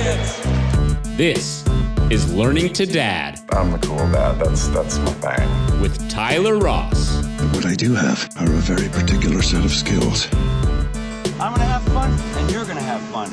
kids. This is Learning to Dad. I'm the cool dad. That's my thing. With Tyler Ross. What I do have are a very particular set of skills. I'm gonna have fun, and you're gonna have fun.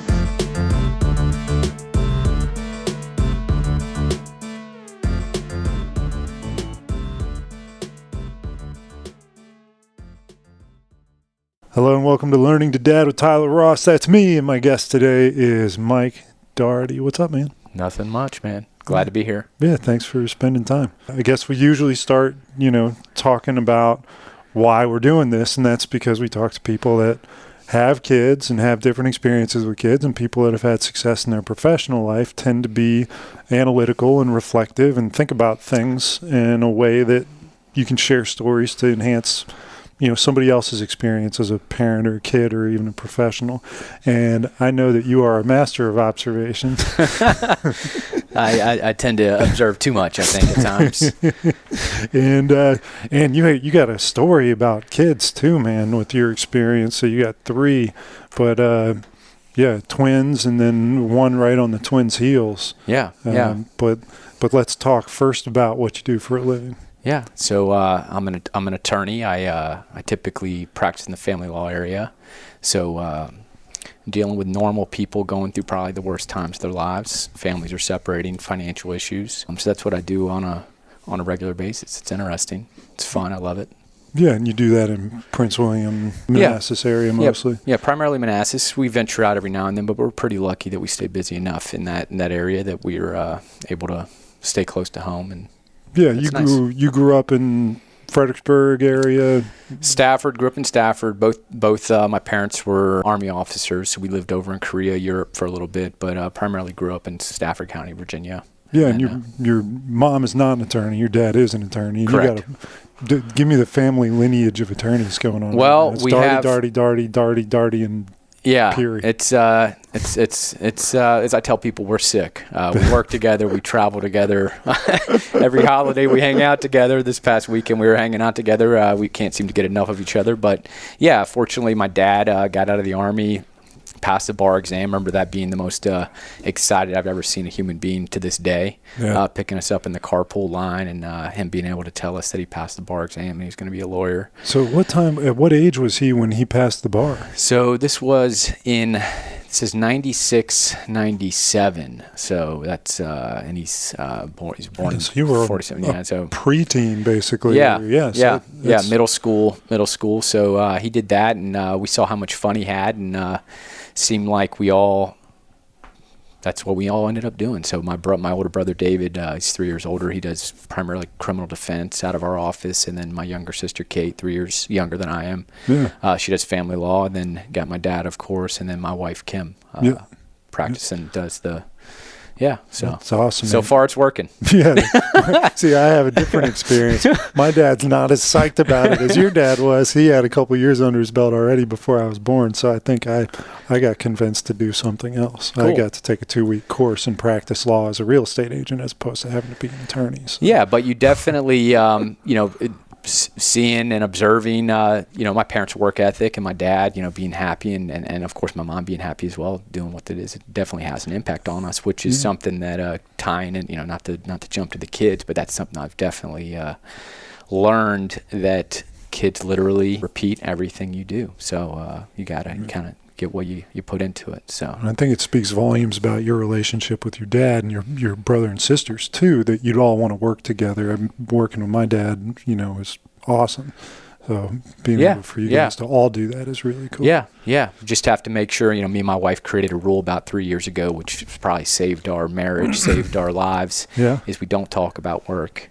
Hello and welcome to Learning to Dad with Tyler Ross. That's me, and my guest today is Mike Daugherty. What's up, man? Nothing much, man. Glad to be here. Yeah, thanks for spending time. I guess we usually start, talking about why we're doing this, and that's because we talk to people that have kids and have different experiences with kids, and people that have had success in their professional life tend to be analytical and reflective and think about things in a way that you can share stories to enhance somebody else's experience as a parent or a kid or even a professional. And I know that you are a master of observation. I tend to observe too much, I think, at times. And you got a story about kids too, man, with your experience. So you got 3, but twins, and then one right on the twins' heels. Yeah. But let's talk first about what you do for a living. Yeah, so I'm an attorney. I typically practice in the family law area, so dealing with normal people going through probably the worst times of their lives. Families are separating, financial issues. So that's what I do on a regular basis. It's interesting. It's fun. I love it. Yeah, and you do that in Prince William, Manassas area mostly. Yeah, primarily Manassas. We venture out every now and then, but we're pretty lucky that we stay busy enough in that area that we're able to stay close to home. And yeah, you grew up in Fredericksburg area. Grew up in Stafford. Both my parents were Army officers, so we lived over in Korea, Europe for a little bit, but primarily grew up in Stafford County, Virginia. Yeah, and your mom is not an attorney. Your dad is an attorney. Correct. You got to give me the family lineage of attorneys going on. Well, it's we Daugherty, and yeah, period. It's as I tell people, we're sick. We work together, we travel together. Every holiday we hang out together. This past weekend we were hanging out together. We can't seem to get enough of each other. But yeah, fortunately my dad got out of the Army, passed the bar exam. Remember that being the most excited I've ever seen a human being to this day. Yeah. Picking us up in the carpool line and him being able to tell us that he passed the bar exam and he's going to be a lawyer. So at what age was he when he passed the bar? So this is 96, 97. So that's and he's born so you were 47. Yeah, so preteen basically. Yeah, middle school. So he did that, and we saw how much fun he had, and seemed like that's what we all ended up doing. So my older brother David, he's 3 years older. He does primarily criminal defense out of our office, and then my younger sister Kate, 3 years younger than I am. Yeah. She does family law, and then got my dad, of course, and then my wife Kim practices and does the. Yeah, so that's awesome. So far, it's working. Yeah. See, I have a different experience. My dad's not as psyched about it as your dad was. He had a couple years under his belt already before I was born, so I think I got convinced to do something else. Cool. I got to take a 2-week course and practice law as a real estate agent as opposed to having to be an attorney. So. Yeah, but you definitely, seeing and observing, my parents' work ethic, and my dad, being happy, and of course my mom being happy as well, doing what it is, it definitely has an impact on us, which is something that tying in, not to jump to the kids, but that's something I've definitely learned, that kids literally repeat everything you do. So you gotta kind of get what you put into it. So and I think it speaks volumes about your relationship with your dad and your brother and sisters too, that you'd all want to work together. I'm working with my dad, is awesome. So being able for you guys to all do that is really cool. Yeah. Just have to make sure, me and my wife created a rule about 3 years ago, which probably saved our marriage, saved our lives, is we don't talk about work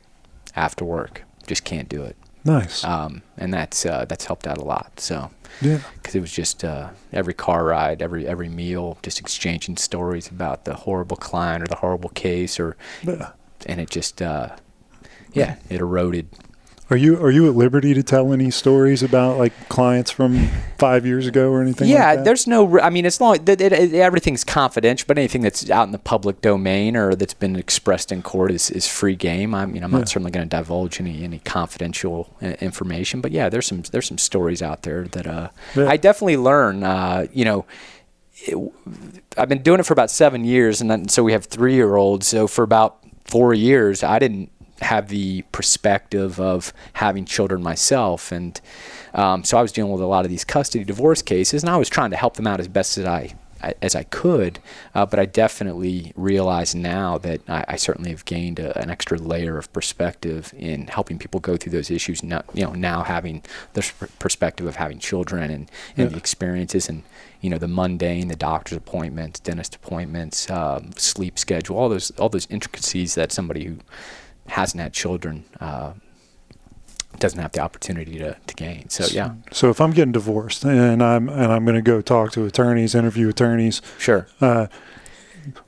after work. Just can't do it. Nice. And that's helped out a lot. So, because it was just every car ride, every meal, just exchanging stories about the horrible client or the horrible case, and it just, it eroded. Are you at liberty to tell any stories about like clients from 5 years ago or anything? Yeah, like that? there's no. I mean, as long everything's confidential, but anything that's out in the public domain or that's been expressed in court is free game. I'm not certainly going to divulge any confidential information, but there's some stories out there that I definitely learn. I've been doing it for about 7 years, and so we have 3-year-olds. So for about 4 years, I didn't have the perspective of having children myself, and so I was dealing with a lot of these custody divorce cases, and I was trying to help them out as best as I could, but I definitely realize now that I certainly have gained an extra layer of perspective in helping people go through those issues. Now having the perspective of having children and the experiences and the mundane, the doctor's appointments, dentist appointments, sleep schedule, all those intricacies that somebody who hasn't had children doesn't have the opportunity to gain. So yeah. So if I'm getting divorced and I'm going to go talk to attorneys, interview attorneys, sure.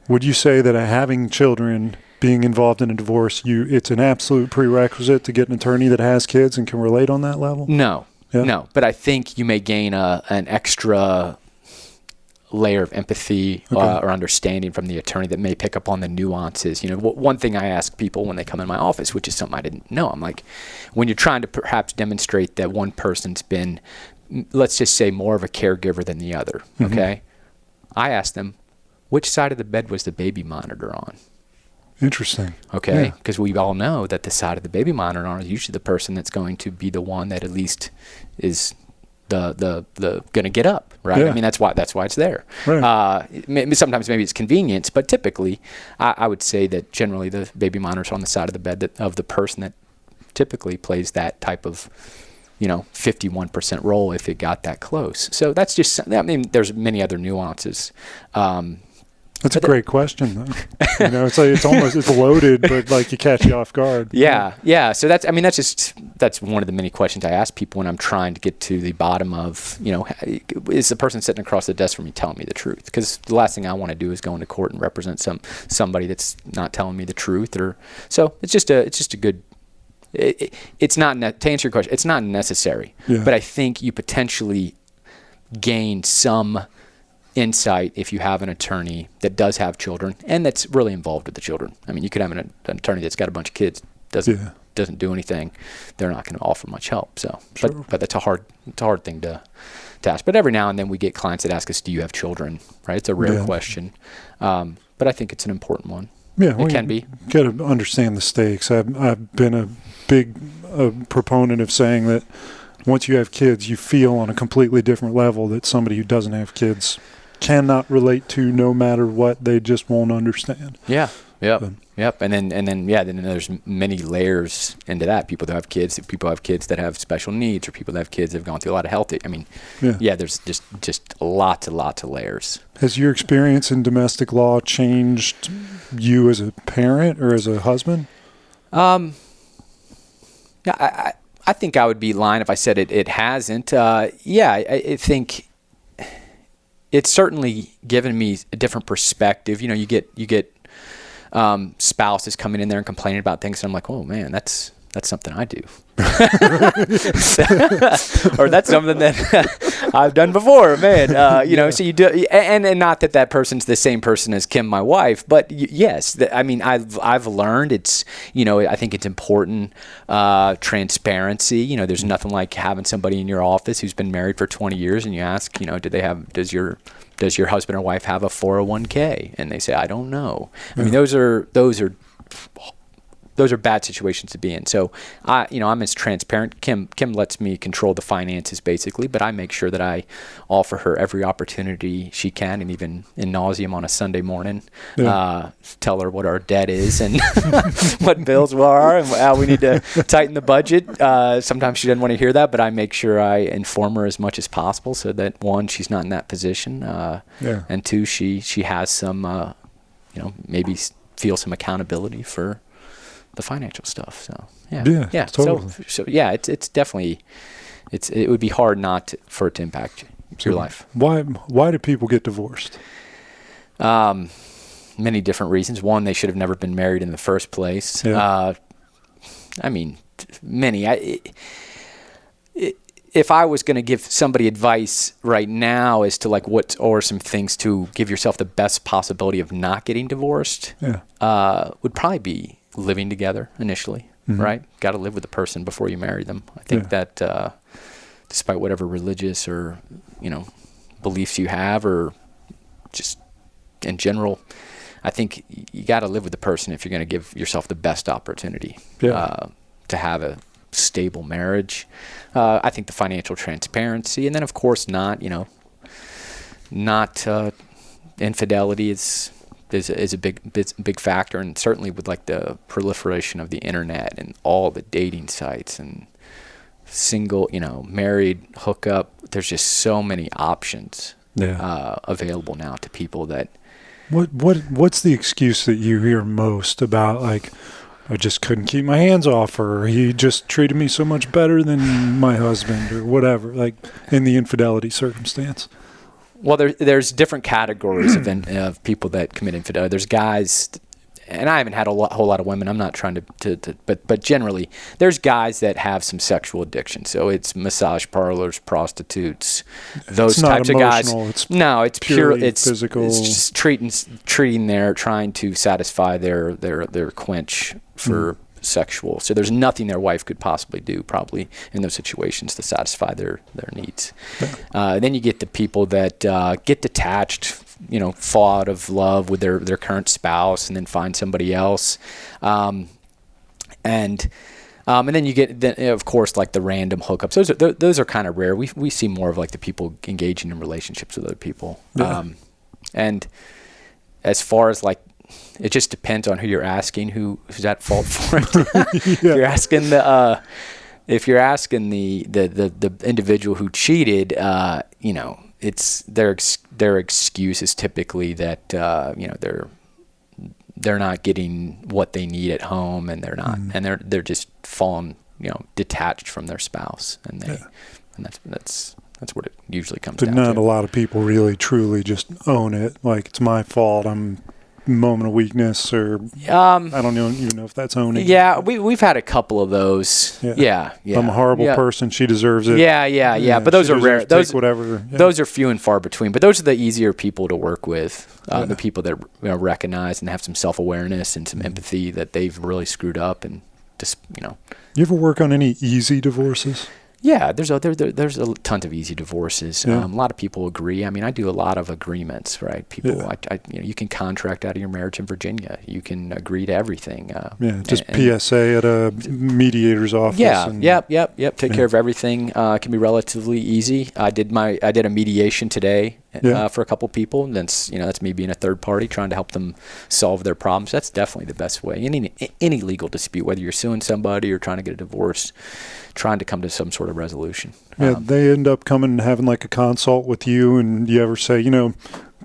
Would you say that having children, being involved in a divorce, it's an absolute prerequisite to get an attorney that has kids and can relate on that level? No. Yeah? No, but I think you may gain an extra layer of empathy or understanding from the attorney that may pick up on the nuances. One thing I ask people when they come in my office, which is something I didn't know, I'm like, when you're trying to perhaps demonstrate that one person's been, let's just say, more of a caregiver than the other, okay? I ask them, which side of the bed was the baby monitor on? Interesting. Okay, because we all know that the side of the baby monitor on is usually the person that's going to be the one that at least is the gonna get up, right? Yeah. I mean, that's why it's there. Right. Sometimes maybe it's convenience, but typically I would say that generally the baby monitor's on the side of the bed of the person that typically plays that type of 51% role if it got that close. So that's just, I mean, there's many other nuances. That's a great question, though. It's like it's loaded, but like you catch you off guard. Yeah. So that's one of the many questions I ask people when I'm trying to get to the bottom of, is the person sitting across the desk from me telling me the truth? Because the last thing I want to do is go into court and represent somebody that's not telling me the truth. So it's just a good. It's not, to answer your question, it's not necessary, but I think you potentially gain some insight if you have an attorney that does have children and that's really involved with the children. I mean, you could have an attorney that's got a bunch of kids, doesn't do anything. They're not going to offer much help. So, sure. but that's a hard thing to ask. But every now and then we get clients that ask us, "Do you have children?" Right? It's a rare question, but I think it's an important one. Yeah, it can be. You got to understand the stakes. I've been a big proponent of saying that once you have kids, you feel on a completely different level that somebody who doesn't have kids cannot relate to, no matter what. They just won't understand. Yeah. Yep. And then there's many layers into that. People that have kids that have special needs, or people that have kids that have gone through a lot of health. I mean, there's just lots of layers. Has your experience in domestic law changed you as a parent or as a husband? I think I would be lying if I said it hasn't. I think it's certainly given me a different perspective. You get spouses coming in there and complaining about things, and I'm like, oh man, that's something I do. Or that's something that I've done before, man. So you do, and not that person's the same person as Kim, my wife, but yes, I mean, I've learned it's, I think it's important, transparency. There's nothing like having somebody in your office who's been married for 20 years and you ask, does your husband or wife have a 401k? And they say, I don't know. I mean, those are bad situations to be in. So I'm as transparent. Kim lets me control the finances basically, but I make sure that I offer her every opportunity she can, and even in nauseam on a Sunday morning, tell her what our debt is and what bills are and how we need to tighten the budget. Sometimes she doesn't want to hear that, but I make sure I inform her as much as possible so that, one, she's not in that position, and two, she has some, maybe feel some accountability for the financial stuff. So yeah, totally. So it's definitely, it would be hard for it to impact your life. Why do people get divorced? Many different reasons. One, they should have never been married in the first place. I mean, many. If I was going to give somebody advice right now as to like what are some things to give yourself the best possibility of not getting divorced, would probably be living together initially, right? Got to live with the person before you marry them. I think that despite whatever religious or, beliefs you have or just in general, I think you got to live with the person if you're going to give yourself the best opportunity to have a stable marriage. I think the financial transparency, and then of course not infidelity is a big factor, and certainly with like the proliferation of the internet and all the dating sites and single, married hookup. There's just so many options available now to people that. What's the excuse that you hear most about, like, I just couldn't keep my hands off her, or he just treated me so much better than my husband, or whatever, like in the infidelity circumstance? Well, there's different categories of people that commit infidelity. There's guys, and I haven't had a whole lot of women. I'm not trying but generally, there's guys that have some sexual addiction. So it's massage parlors, prostitutes, those types of guys. It's pure. It's physical. It's just trying to satisfy their quench for sexual. So there's nothing their wife could possibly do, probably in those situations, to satisfy their needs. Then you get the people that get detached, fall out of love with their current spouse and then find somebody else. And then you get, of course, like the random hookups. Those are kind of rare. We see more of like the people engaging in relationships with other people. And as far as like, it just depends on who you're asking, who's at fault for it. If you're asking if you're asking the individual who cheated, it's their excuse is typically that they're not getting what they need at home, and they're not, and they're just falling, detached from their spouse, and that's what it usually comes down to. But not a lot of people really truly just own it, like it's my fault, I'm moment of weakness, or I don't even know if that's owning. Yeah, we've had a couple of those. Yeah. I'm a horrible person. She deserves it. Yeah. But those are rare. Those are few and far between. But those are the easier people to work with. The people that recognize and have some self-awareness and some empathy that they've really screwed up, and just You ever work on any easy divorces? Yeah, there's tons of easy divorces. A lot of people agree. I mean, I do a lot of agreements, right? People, you can contract out of your marriage in Virginia. You can agree to everything. PSA at a mediator's office. Yep. Take care of everything. It can be relatively easy. I did a mediation today for a couple people. And that's me being a third party trying to help them solve their problems. That's definitely the best way. Any legal dispute, whether you're suing somebody or trying to get a divorce, trying to come to some sort of resolution. They end up coming and having like a consult with you, and you ever say,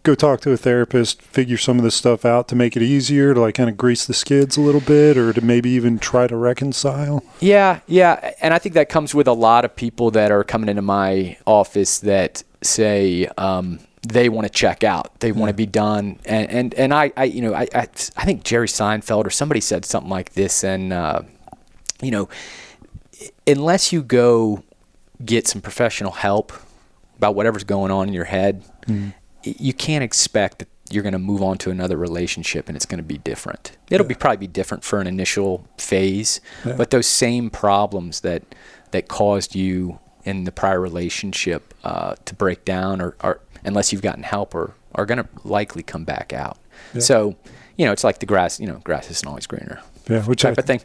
go talk to a therapist, figure some of this stuff out to make it easier, to like kind of grease the skids a little bit, or to maybe even try to reconcile? Yeah. And I think that comes with a lot of people that are coming into my office that say they want to check out, they want to be done, and I think Jerry Seinfeld or somebody said something like this, and unless you go get some professional help about whatever's going on in your head, you can't expect that you're going to move on to another relationship and it's going to be different. It'll probably be different for an initial phase, but those same problems that caused you in the prior relationship to break down, or unless you've gotten help, are going to likely come back out. So, it's like the grass. Grass isn't always greener. Yeah, which type of thing.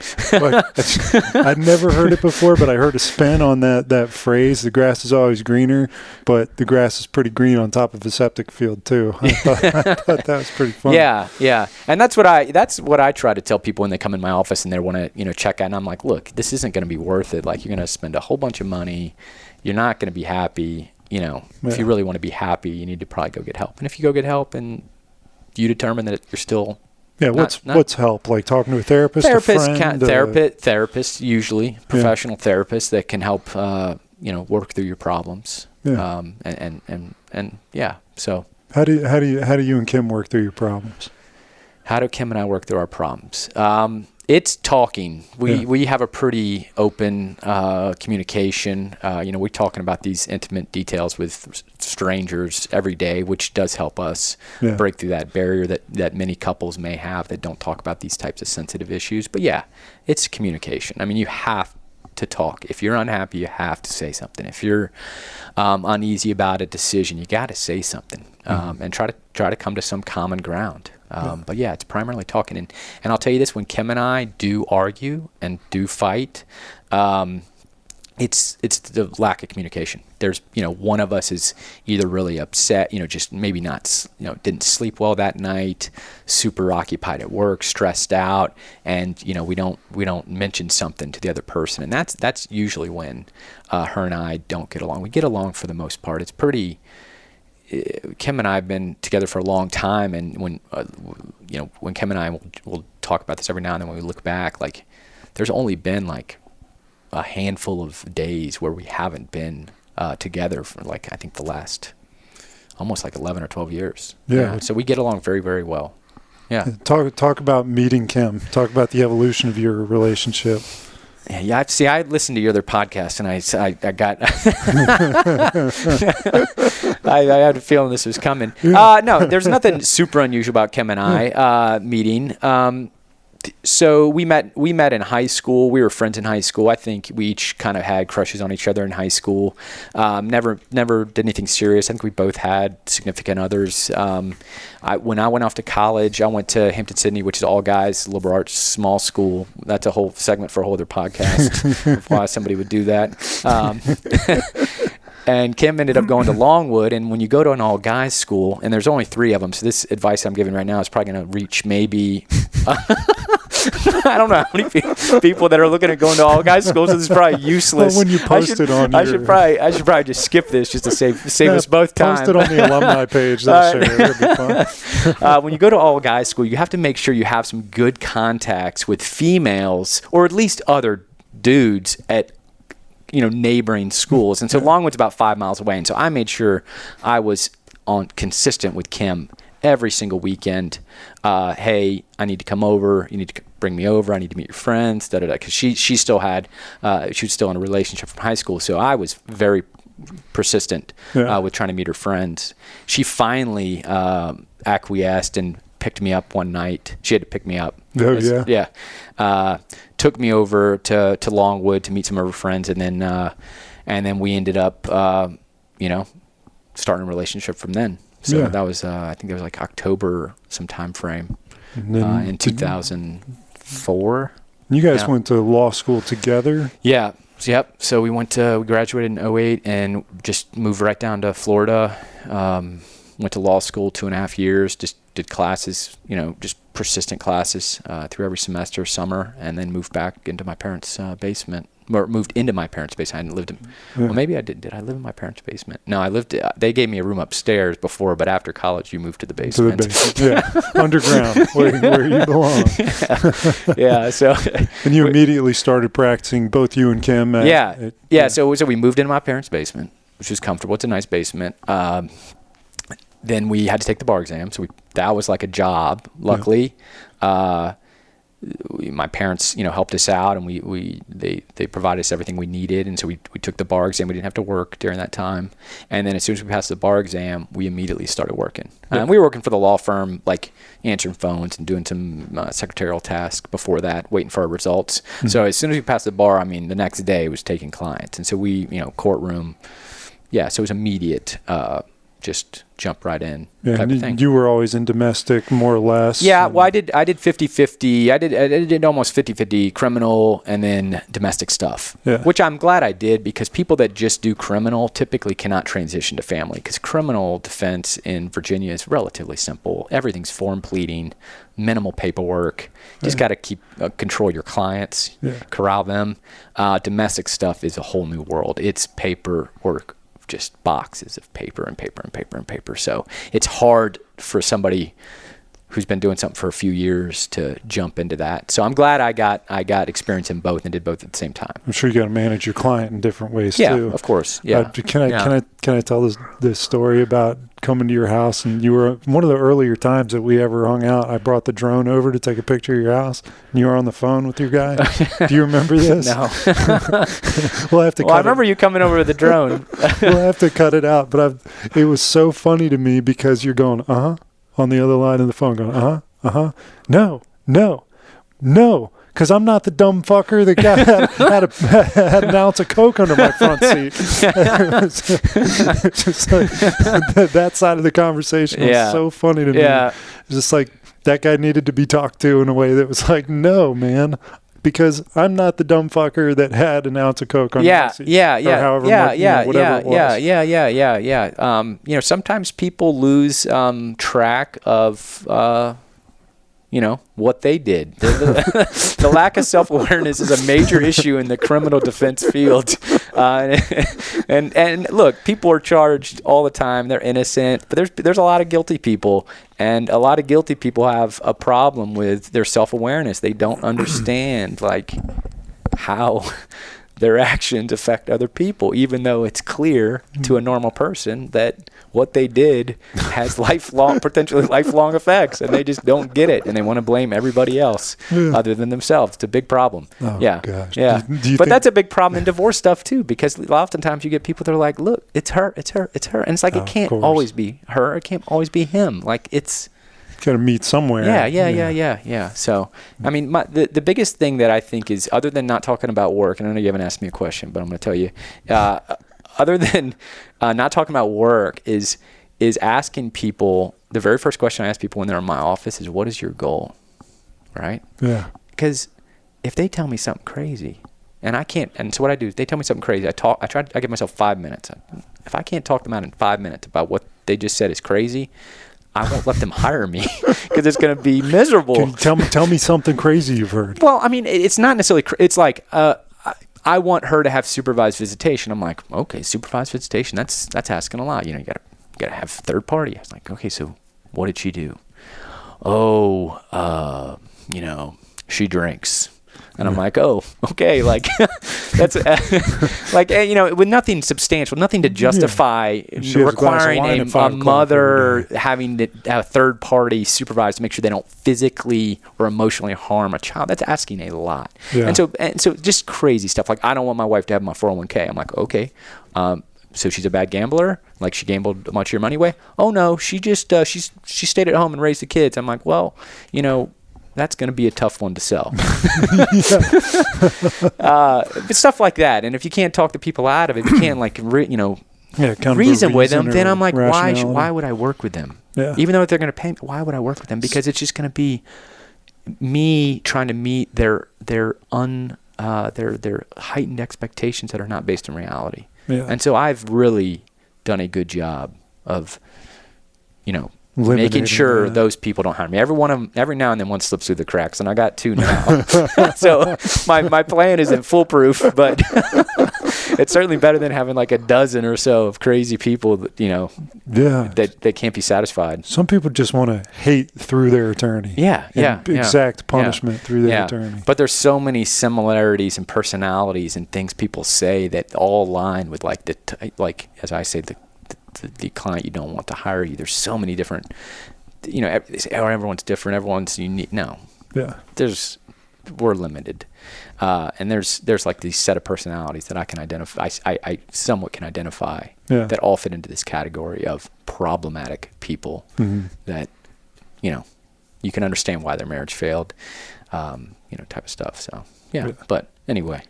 I'd never heard it before, but I heard a spin on that phrase. The grass is always greener, but the grass is pretty green on top of a septic field too. I thought that was pretty fun. Yeah, and that's what I try to tell people when they come in my office and they want to check out. And I'm like, look, this isn't going to be worth it. Like, you're going to spend a whole bunch of money. You're not going to be happy. If you really want to be happy, you need to probably go get help. And if you go get help and you determine that you're still what's help? Like talking to a therapist, a friend? Therapist, usually professional therapists that can help, work through your problems. So how do you and Kim work through your problems? How do Kim and I work through our problems? It's talking. We have a pretty open communication. We're talking about these intimate details with strangers every day, which does help us break through that barrier that many couples may have that don't talk about these types of sensitive issues. But it's communication. I mean, you have to talk. If you're unhappy, you have to say something. If you're uneasy about a decision, you got to say something, and try to come to some common ground. But yeah, it's primarily talking. And I'll tell you this: when Kim and I do argue and do fight, it's the lack of communication. There's, one of us is either really upset, just maybe not, didn't sleep well that night, super occupied at work, stressed out, and we don't mention something to the other person, and that's usually when her and I don't get along. We get along for the most part. It's pretty. Kim and I have been together for a long time, and when Kim and I will talk about this every now and then when we look back, like there's only been like a handful of days where we haven't been together for like I think the last almost like 11 or 12 years. Yeah. So we get along very, very well. Yeah. Talk about meeting Kim. Talk about the evolution of your relationship. Yeah. See, I listened to your other podcast, and I got I had a feeling this was coming. No, there's nothing super unusual about Kim and I meeting. So we met in high school. We were friends in high school. I think we each kind of had crushes on each other in high school. Never did anything serious. I think we both had significant others. When I went off to college, I went to Hampton-Sydney, which is all guys, liberal arts, small school. That's a whole segment for a whole other podcast of why somebody would do that. And Kim ended up going to Longwood, and when you go to an all-guys school, and there's only 3 of them, so this advice I'm giving right now is probably going to reach maybe, I don't know how many people that are looking at going to all-guys schools, so this is probably useless. Well, when you post it on I should probably just skip this just to save us both time. Post it on the alumni page. That'll share it. It'll be fun. When you go to all-guys school, you have to make sure you have some good contacts with females, or at least other dudes at neighboring schools. And so Longwood's about 5 miles away. And so I made sure I was consistent with Kim every single weekend. Hey, I need to come over. You need to bring me over. I need to meet your friends. Because she still had, she was still in a relationship from high school. So I was very persistent with trying to meet her friends. She finally acquiesced and picked me up one night. She had to pick me up. Oh, yeah. Yeah. Took me over to Longwood to meet some of her friends, and then we ended up, starting a relationship from then. So that was, I think it was like October, some time frame, in 2004. You guys went to law school together? Yeah. Yep. So we graduated in 2008 and just moved right down to Florida. Went to law school 2.5 years, just did classes, just persistent classes through every semester, summer, and then moved back into my parents' basement. Or moved into my parents' basement. I hadn't lived in, well, maybe I did. Did I live in my parents' basement? No, I lived, they gave me a room upstairs before, but after college, you moved to the basement. Underground, where you belong. Yeah, so. And you immediately started practicing, both you and Kim? So we moved into my parents' basement, which was comfortable. It's a nice basement. Then we had to take the bar exam, so that was like a job. Luckily, my parents, helped us out, and they provided us everything we needed, and so we took the bar exam. We didn't have to work during that time, and then as soon as we passed the bar exam, we immediately started working. And we were working for the law firm, like answering phones and doing some secretarial tasks before that, waiting for our results. Mm-hmm. So as soon as we passed the bar, the next day was taking clients, and so we, courtroom, so it was immediate. Just jump right in type of thing. You were always in domestic, more or less. Yeah, well, I did 50-50. I did almost 50-50 criminal and then domestic stuff, which I'm glad I did, because people that just do criminal typically cannot transition to family, because criminal defense in Virginia is relatively simple. Everything's form pleading, minimal paperwork. Just got to control your clients, corral them. Domestic stuff is a whole new world. It's paperwork. Just boxes of paper and paper and paper and paper. So it's hard for somebody who's been doing something for a few years to jump into that. So I'm glad I got experience in both and did both at the same time. I'm sure you got to manage your client in different ways too. Yeah, of course. Yeah. Can I tell this story about coming to your house? And you were one of the earlier times that we ever hung out. I brought the drone over to take a picture of your house, and you were on the phone with your guy. Do you remember this? No. We'll have to. I remember you coming over with the drone. We'll have to cut it out. But it was so funny to me because you're going on the other line of the phone, going no, because I'm not the dumb fucker that had an ounce of Coke under my front seat. It's just like, that side of the conversation was so funny to me. It's just like that guy needed to be talked to in a way that was like, no, man. Because I'm not the dumb fucker that had an ounce of Coke on my seat. Sometimes people lose track of, what they did. The lack of self-awareness is a major issue in the criminal defense field. And look, people are charged all the time. They're innocent, but there's a lot of guilty people. And a lot of guilty people have a problem with their self-awareness. They don't understand how their actions affect other people, even though it's clear to a normal person that what they did has potentially lifelong effects, and they just don't get it, and they want to blame everybody else other than themselves. It's a big problem. Oh, gosh. Yeah. But that's a big problem in divorce stuff too, because oftentimes you get people that are like, "Look, it's her, and it's like it can't always be her, it can't always be him. Like it's got to meet somewhere. Yeah. So, I mean, the biggest thing that I think is, other than not talking about work, and I know you haven't asked me a question, but I'm going to tell you, other than not talking about work, is asking people, the very first question I ask people when they're in my office is, what is your goal? Right? Yeah. Because if they tell me something crazy, and I can't, and so what I do is they tell me something crazy, I give myself 5 minutes. If I can't talk them out in 5 minutes about what they just said is crazy, I won't let them hire me because it's going to be miserable. Can you tell me something crazy you've heard? Well, I mean, it's not necessarily. It's like I want her to have supervised visitation. I'm like, okay, supervised visitation. That's asking a lot. You gotta have third party. I was like, okay, so what did she do? Oh, she drinks. And I'm like, oh, okay, like that's with nothing substantial, nothing to justify requiring a mother having a third party supervise to make sure they don't physically or emotionally harm a child. That's asking a lot. Yeah. And so just crazy stuff. Like, I don't want my wife to have my 401k. I'm like, okay. So she's a bad gambler? Like, she gambled much of your money away? Oh no, she just she stayed at home and raised the kids. I'm like, well, that's going to be a tough one to sell. But stuff like that. And if you can't talk the people out of it, you can't reason with them, then I'm like, why would I work with them? Yeah. Even though they're going to pay me, why would I work with them? Because it's just going to be me trying to meet their heightened expectations that are not based in reality. Yeah. And so I've really done a good job of, making sure those people don't harm me. Every now and then one slips through the cracks, and I got 2 now. So my plan isn't foolproof, but it's certainly better than having like a dozen or so of crazy people that, that can't be satisfied. Some people just want to hate through their attorney. Exact punishment through their attorney. But there's so many similarities and personalities and things people say that all align with as I say, the client you don't want to hire you. There's so many different, everyone's different, everyone's unique. No. Yeah. We're limited. And there's like these set of personalities that I can identify, I somewhat can identify that all fit into this category of problematic people that, you can understand why their marriage failed, type of that stuff. So, but anyway,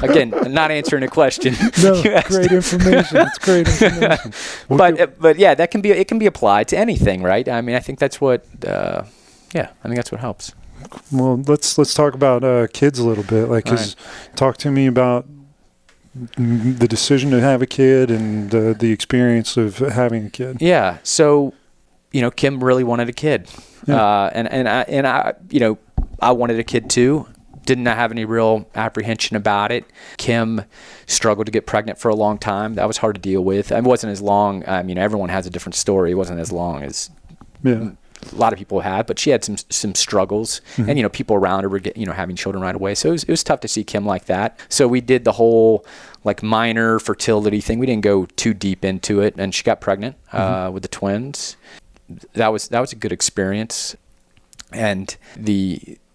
again, not answering a question. No, great information. It's great information. But yeah, it can be applied to anything, right? I mean, I think that's what, I think that's what helps. Well, let's talk about kids a little bit. Talk to me about the decision to have a kid and the experience of having a kid. Yeah. So, Kim really wanted a kid, and I wanted a kid too. Didn't have any real apprehension about it. Kim struggled to get pregnant for a long time. That was hard to deal with. It wasn't as long. I mean, everyone has a different story. It wasn't as long as a lot of people had, but she had some struggles, and people around her were having children right away. So it was tough to see Kim like that. So we did the whole minor fertility thing. We didn't go too deep into it, and she got pregnant with the twins. That was a good experience, and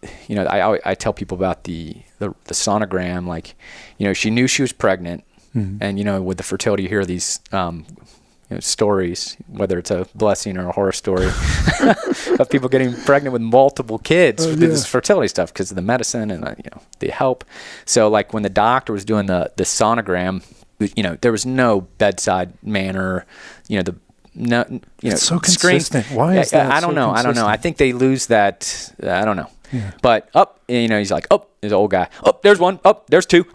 I tell people about the sonogram. She knew she was pregnant, and with the fertility, you hear these stories, whether it's a blessing or a horror story, of people getting pregnant with multiple kids with this fertility stuff because of the medicine and the help. So like when the doctor was doing the sonogram, there was no bedside manner. It's so screen. consistent. Why is that? I don't know. I think they lose that. I don't know. Yeah. But he's like, there's an old guy. There's one. There's two.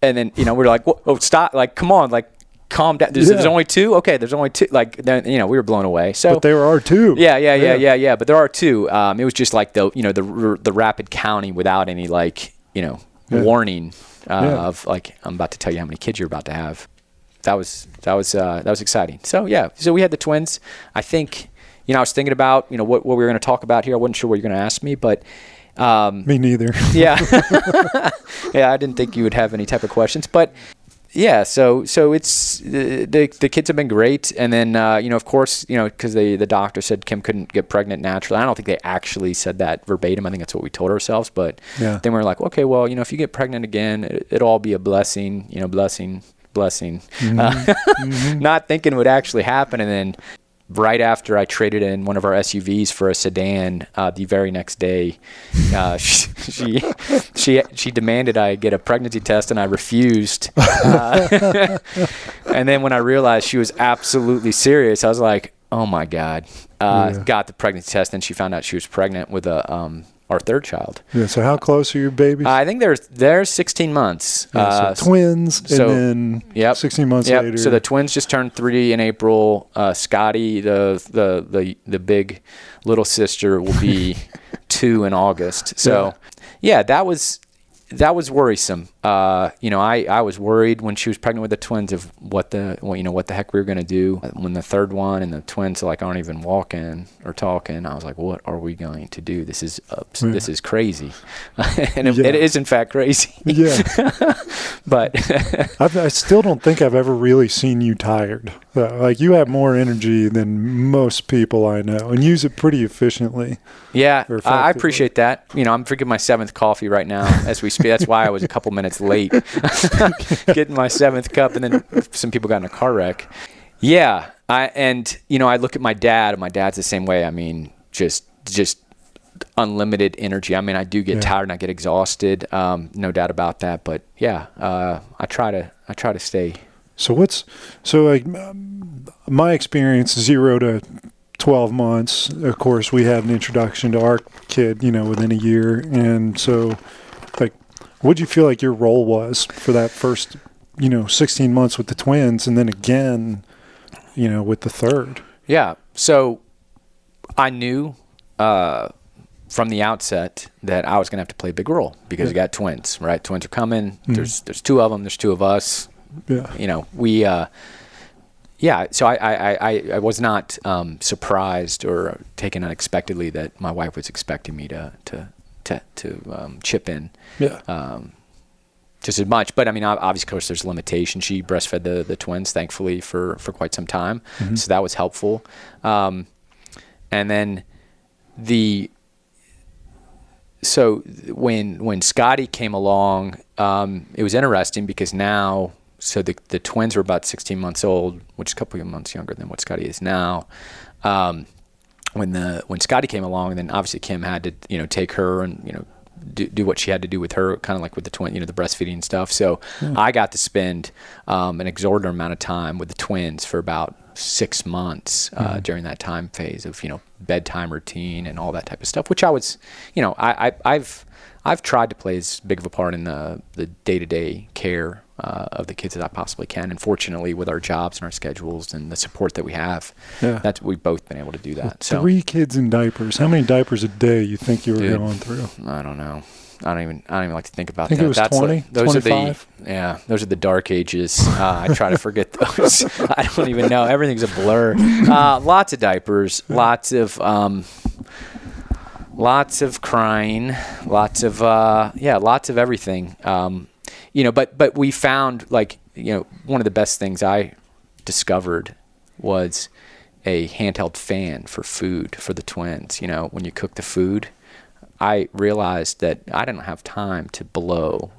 And then we're like, whoa, stop! Like, come on, like, calm down. There's only two. Okay, there's only two. Like, then we were blown away. So, but there are two. Yeah. But there are two. It was just like the rapid counting without any warning of like, I'm about to tell you how many kids you're about to have. That was exciting. So so we had the twins. I think I was thinking about what we were going to talk about here. I wasn't sure what you're going to ask me, but me neither. Yeah. I didn't think you would have any type of questions, but yeah. So it's the kids have been great, and then of course because the doctor said Kim couldn't get pregnant naturally. I don't think they actually said that verbatim. I think that's what we told ourselves, but then we were like, okay, well if you get pregnant again, it'll all be a blessing. Blessing. Mm-hmm. Not thinking it would actually happen, and then right after I traded in one of our SUVs for a sedan, the very next day, she demanded I get a pregnancy test, and I refused. And then when I realized she was absolutely serious, I was like, "Oh my God!" Got the pregnancy test, and she found out she was pregnant with our third child. Yeah. So how close are your babies? I think they're 16 months. So twins, and then 16 months later. So the twins just turned 3 in April. Scotty, the big little sister, will be 2 in August. So that was worrisome. I was worried when she was pregnant with the twins of what the heck we were going to do when the third one and the twins aren't even walking or talking. I was like, what are we going to do? This is crazy. And it is in fact crazy. Yeah. But I still don't think I've ever really seen you tired. Like you have more energy than most people I know and use it pretty efficiently. Yeah, I appreciate that. I'm drinking my 7th coffee right now as we speak. That's why I was a couple minutes late getting my 7th cup, and then some people got in a car wreck. Yeah, I look at my dad, and my dad's the same way. I mean, just unlimited energy. I mean, I do get tired and I get exhausted. No doubt about that. But I try to stay. So my experience 0 to 12 months. Of course, we had an introduction to our kid, within a year, and so what'd you feel like your role was for that first, 16 months with the twins, and then again, with the third? Yeah. So I knew from the outset that I was going to have to play a big role because you got twins, right? Twins are coming. Mm-hmm. There's 2 of them. There's 2 of us. Yeah. We. So I was not surprised or taken unexpectedly that my wife was expecting me to chip in. Yeah. Just as much, but I mean, obviously, of course, there's limitations. She breastfed the twins, thankfully, for quite some time, so that was helpful. And then when Scotty came along, it was interesting because now, so the twins were about 16 months old, which is a couple of months younger than what Scotty is now. When Scotty came along, then obviously Kim had to take her and do what she had to do with her, kind of like with the twin, the breastfeeding and stuff. So I got to spend an exorbitant amount of time with the twins for about 6 months during that time phase of bedtime routine and all that type of stuff, which I was I've tried to play as big of a part in the day-to-day care of the kids as I possibly can. And fortunately, with our jobs and our schedules and the support that we have, we've both been able to do that. So 3 kids in diapers. How many diapers a day you think you were going through? I don't know. I don't even like to think about that. I think it was 20, those 25? Those are the dark ages. I try to forget those. I don't even know. Everything's a blur. Lots of diapers, lots of crying, lots of everything. But we found one of the best things I discovered was a handheld fan for food for the twins. When you cook the food, I realized that I didn't have time to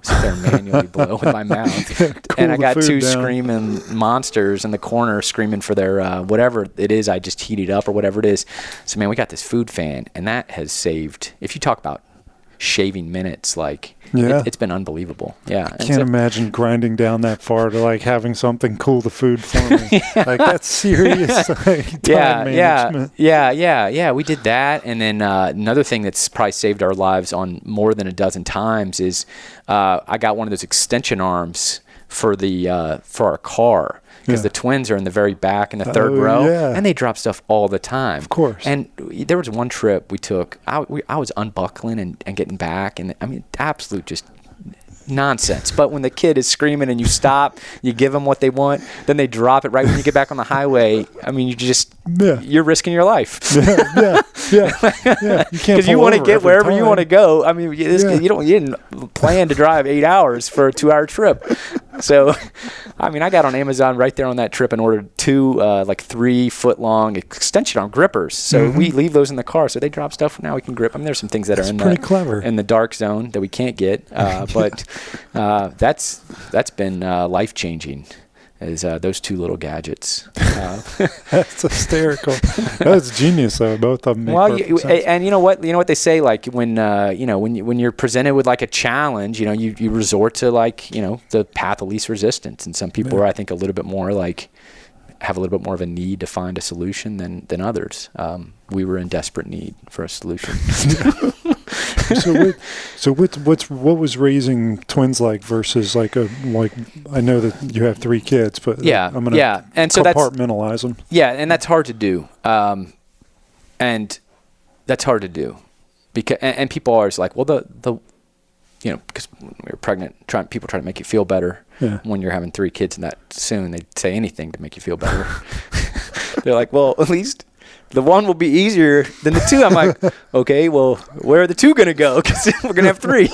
sit there and manually blow with my mouth. And I got two screaming monsters in the corner screaming for their whatever it is I just heated up or whatever it is. So, man, we got this food fan, and that has saved, if you talk about shaving minutes, like, it's been unbelievable. Yeah. I can't imagine grinding down that far to like having something cool the food for me. Like, that's serious like, time management. Yeah. We did that. And then another thing that's probably saved our lives on more than a dozen times is I got one of those extension arms for our car. Because the twins are in the very back in the third row, and they drop stuff all the time. Of course. And there was one trip we took. I was unbuckling and getting back, and I mean, absolute just nonsense. But when the kid is screaming and you stop, you give them what they want, then they drop it right when you get back on the highway. I mean, you're risking your life. Yeah. Because you want to get wherever you want to go. I mean, you didn't plan to drive 8 hours for a 2-hour trip. So, I mean, I got on Amazon right there on that trip and ordered 2 like 3-foot-long extension arm grippers. So we leave those in the car. So they drop stuff. Now we can grip. I mean, there's some things that are in the dark zone that we can't get. But that's been life-changing. Is those 2 little gadgets. That's hysterical. That's genius, though. Both of them make perfect sense. And you know what they say, like when you're presented with like a challenge, you resort to like, the path of least resistance. And some people are, I think, a little bit more like have a little bit more of a need to find a solution than others. We were in desperate need for a solution. So what was raising twins like versus like I know that you have 3 kids, but I'm gonna and so compartmentalize them. Yeah, and that's hard to do. And that's hard to do because and people are always like, well, because when we were pregnant, people try to make you feel better when you're having 3 kids and that soon they say anything to make you feel better. They're like, well, at least the one will be easier than the 2. I'm like, okay, well, where are the 2 going to go? Because we're going to have 3.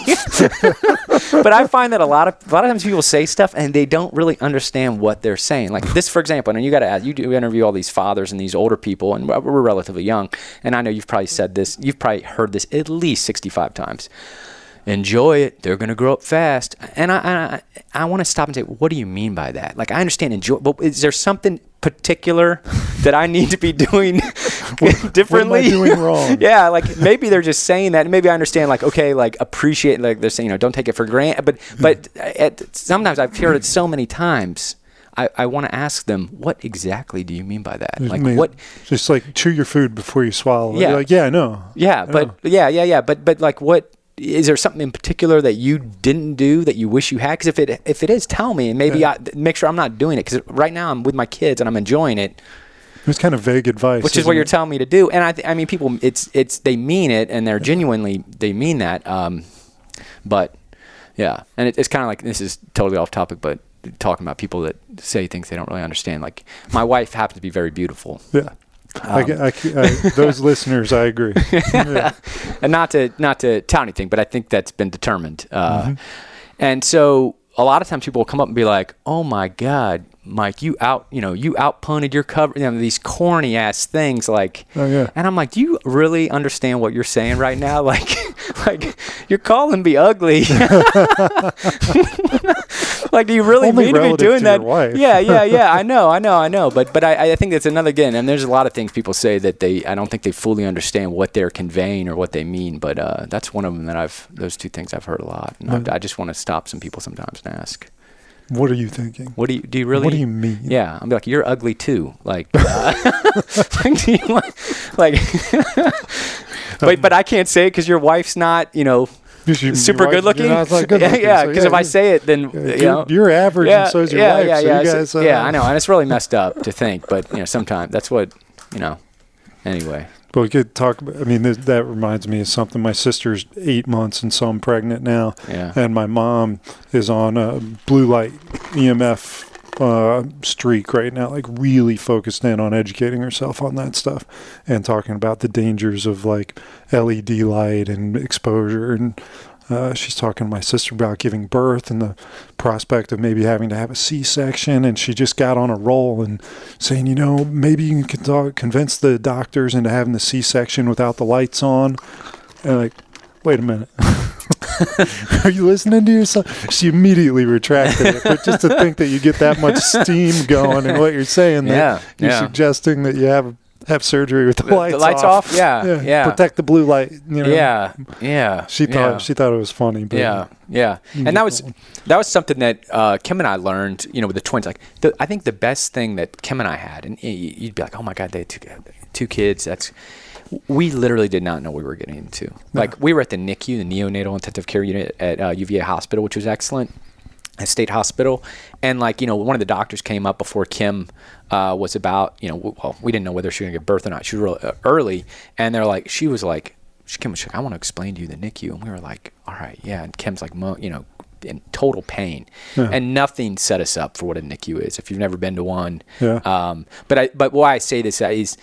But I find that a lot of times people say stuff and they don't really understand what they're saying. Like this, for example, and you got to ask, you interview all these fathers and these older people, and we're relatively young. And I know you've probably said this, you've probably heard this at least 65 times. Enjoy it. They're going to grow up fast. And I want to stop and say, what do you mean by that? Like, I understand enjoy, but is there something particular that I need to be doing differently? What am I doing wrong? Yeah, like maybe they're just saying that. And maybe I understand, like, okay, like appreciate, like they're saying, don't take it for granted. But sometimes I've heard it so many times. I want to ask them, what exactly do you mean by that? Like what? Just like chew your food before you swallow. Yeah. You're like, I know. Yeah, but But like what? Is there something in particular that you didn't do that you wish you had? Because if it is, tell me, and maybe I make sure I'm not doing it. Because right now I'm with my kids and I'm enjoying it. It's kind of vague advice, which is what you're telling me to do. And I mean, people, it's they mean it, and they mean that. But yeah, and it's kind of like, this is totally off topic, but talking about people that say things they don't really understand. Like my wife happens to be very beautiful. Yeah. Those listeners, I agree. Yeah. And not to tout anything, but I think that's been determined. And so a lot of times people will come up and be like, "Oh my God, Mike, you outpunted your cover." These corny ass things like. Oh yeah. And I'm like, do you really understand what you're saying right now? Like you're calling me ugly. Like, do you really Only mean to be doing that? Wife. Yeah. I know. But I think that's another, again, and there's a lot of things people say that I don't think they fully understand what they're conveying or what they mean. But that's one of them that those 2 things I've heard a lot. And I just want to stop some people sometimes and ask, what are you thinking? What do you really? What do you mean? Yeah, I'm like, you're ugly too. Like, do you want, like, but I can't say it because your wife's not, super good looking. Yeah, because if I say it, then you're average, and so is your wife. So you guys, I know, and it's really messed up to think, but sometimes that's what Anyway. But we could talk about, I mean, that reminds me of something. My sister's 8 months, and so I'm pregnant now. Yeah. And my mom is on a blue light EMF streak right now, like really focused in on educating herself on that stuff and talking about the dangers of like LED light and exposure. And she's talking to my sister about giving birth and the prospect of maybe having to have a C-section. And she just got on a roll and saying, maybe you can convince the doctors into having the C-section without the lights on. And like, wait a minute. Are you listening to yourself? She immediately retracted it. But just to think that you get that much steam going in what you're saying, that you're suggesting that you have surgery with the lights off. Yeah. Protect the blue light. You know? Yeah. She thought it was funny. But yeah. And that was something that Kim and I learned, with the twins. Like, I think the best thing that Kim and I had, and you'd be like, oh my God, they had two kids. We literally did not know what we were getting into. Like, we were at the NICU, the neonatal intensive care unit at UVA Hospital, which was excellent, a state hospital. And one of the doctors came up before Kim was about, we didn't know whether she was going to give birth or not. She was real early. And Kim was like, I want to explain to you the NICU. And we were like, all right, yeah. And Kim's like, in total pain. Yeah. And nothing set us up for what a NICU is, if you've never been to one. Yeah. But why I say this is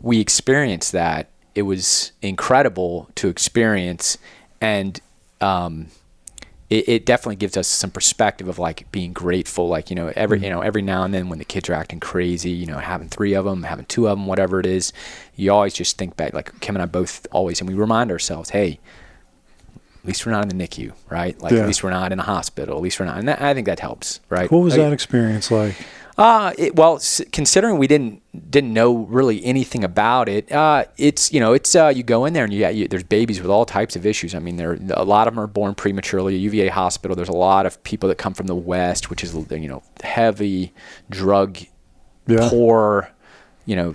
we experienced that. It was incredible to experience, and it definitely gives us some perspective of being grateful. Every now and then when the kids are acting crazy, having 3 of them, having 2 of them, whatever it is, you always just think back. Like Kim and I both always, and we remind ourselves, hey, at least we're not in the NICU, right? At least we're not in a hospital. At least we're not, and I think that helps, right? What was that experience like? Considering we didn't know really anything about it, it's you go in there and there's babies with all types of issues. I mean, a lot of them are born prematurely. At UVA Hospital, there's a lot of people that come from the West, which is heavy drug poor. There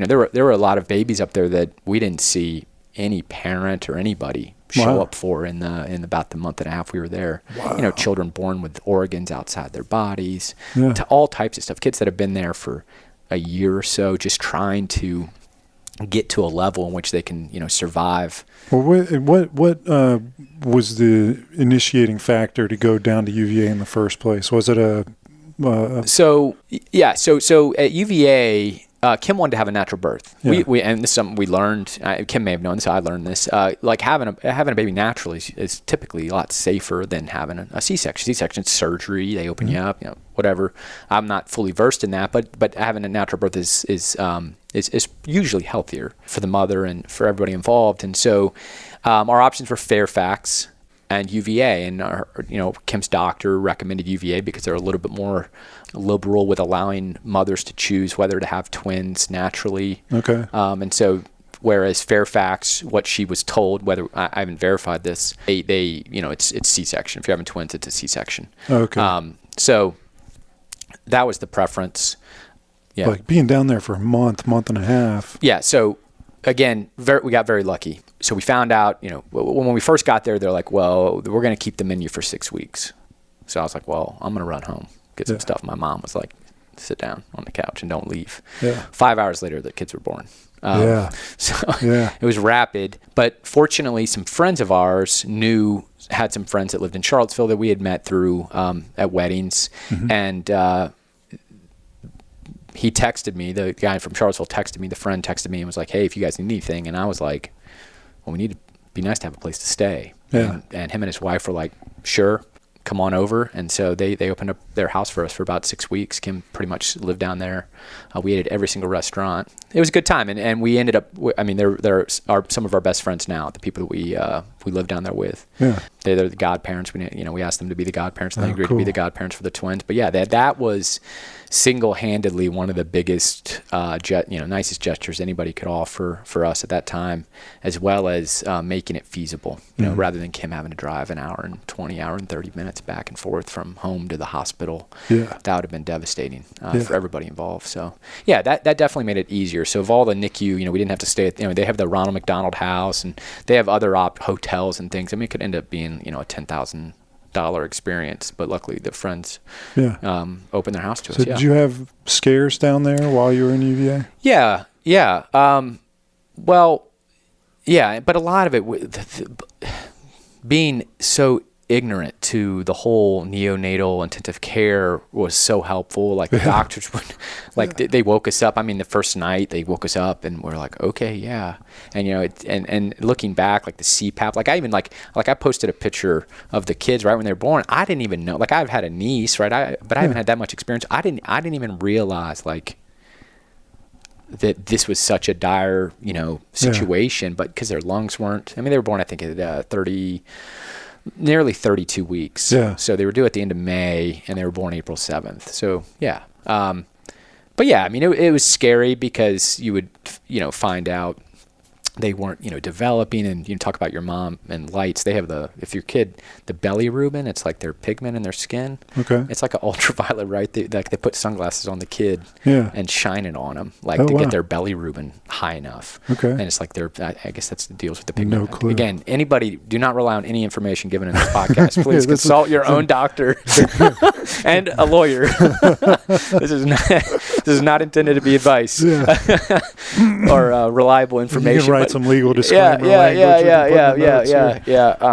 were a lot of babies up there that we didn't see any parent or anybody show up for in about the month and a half we were there. Wow. Children born with organs outside their bodies, to all types of stuff. Kids that have been there for a year or so, just trying to get to a level in which they can, survive. Well, what was the initiating factor to go down to UVA in the first place? Was it So at UVA, Kim wanted to have a natural birth. Yeah. And this is something we learned. Kim may have known this. I learned this. Having a baby naturally is typically a lot safer than having a C-section. C-section surgery. They open you up. Whatever. I'm not fully versed in that, but having a natural birth is usually healthier for the mother and for everybody involved. And so, our options were Fairfax and UVA, and Kim's doctor recommended UVA because they're a little bit more liberal with allowing mothers to choose whether to have twins naturally. Okay. And so, whereas Fairfax, what she was told, whether I haven't verified this, it's C-section. If you're having twins, it's a C-section. Okay. So that was the preference. Yeah. Like being down there for a month and a half. Yeah. So again, we got very lucky. So we found out, when we first got there, they're like, well, we're going to keep them in you for 6 weeks. So I was like, well, I'm going to run home, get some stuff. My mom was like, sit down on the couch and don't leave. Yeah. 5 hours later, the kids were born. So it was rapid. But fortunately, some friends of ours had some friends that lived in Charlottesville that we had met through at weddings. Mm-hmm. And he texted me, the guy from Charlottesville texted me, the friend texted me and was like, hey, if you guys need anything. And I was like, well, we need to be nice to have a place to stay. Yeah. And him and his wife were like, sure, come on over. And so they opened up their house for us for about 6 weeks. Kim pretty much lived down there. We ate at every single restaurant. It was a good time. And we ended up, there are some of our best friends now, the people that we lived down there with. Yeah. They're the godparents. We asked them to be the godparents, and they agreed to be the godparents for the twins. But yeah, that was single-handedly one of the biggest, nicest gestures anybody could offer for us at that time, as well as making it feasible. Rather than Kim having to drive an hour and 30 minutes back and forth from home to the hospital. Yeah. That would have been devastating for everybody involved. So yeah, that definitely made it easier. So of all the NICU, we didn't have to stay at, they have the Ronald McDonald House, and they have other hotels and things. It could end up being, a $10,000 experience, but luckily the friends opened their house to us. So did you have scares down there while you were in UVA? Yeah. But a lot of it, being so ignorant to the whole neonatal intensive care was so helpful. Like the doctors would, they woke us up. The first night they woke us up and we're like, okay, yeah. And and looking back, like the CPAP, I posted a picture of the kids right when they were born. I didn't even know. I've had a niece, right? But I haven't had that much experience. I didn't even realize that this was such a dire, situation, but because their lungs weren't, I mean, they were born, I think, at nearly 32 weeks. Yeah. So they were due at the end of May, and they were born April 7th. So, yeah. But yeah, I mean, it was scary because you would, find out they weren't, developing, and you talk about your mom and lights. They have if your kid, the bilirubin, it's like their pigment in their skin. Okay. It's like an ultraviolet, right? They put sunglasses on the kid and shine it on them, get their bilirubin high enough. Okay. And it's like I guess that's the deals with the pigment. No clue. Again, anybody, do not rely on any information given in this podcast. Please consult your own doctor and a lawyer. This is not intended to be advice or reliable information. You can write some legal disclaimer Yeah. You're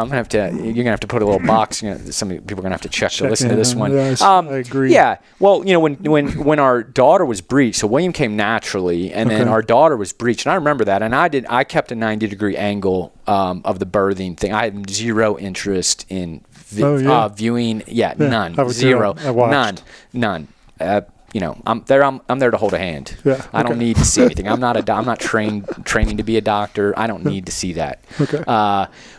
gonna have to put a little box. Some people are gonna have to check to listen to this one. Yes, I agree. Yeah. Well, when our daughter was breached, so William came naturally, and then our daughter was breached, and I remember that. And I kept a 90-degry angle of the birthing thing. I had zero interest in viewing. None. Zero. None. I'm there to hold a hand. Yeah, I don't need to see anything. I'm not training to be a doctor. I don't need to see that. Okay.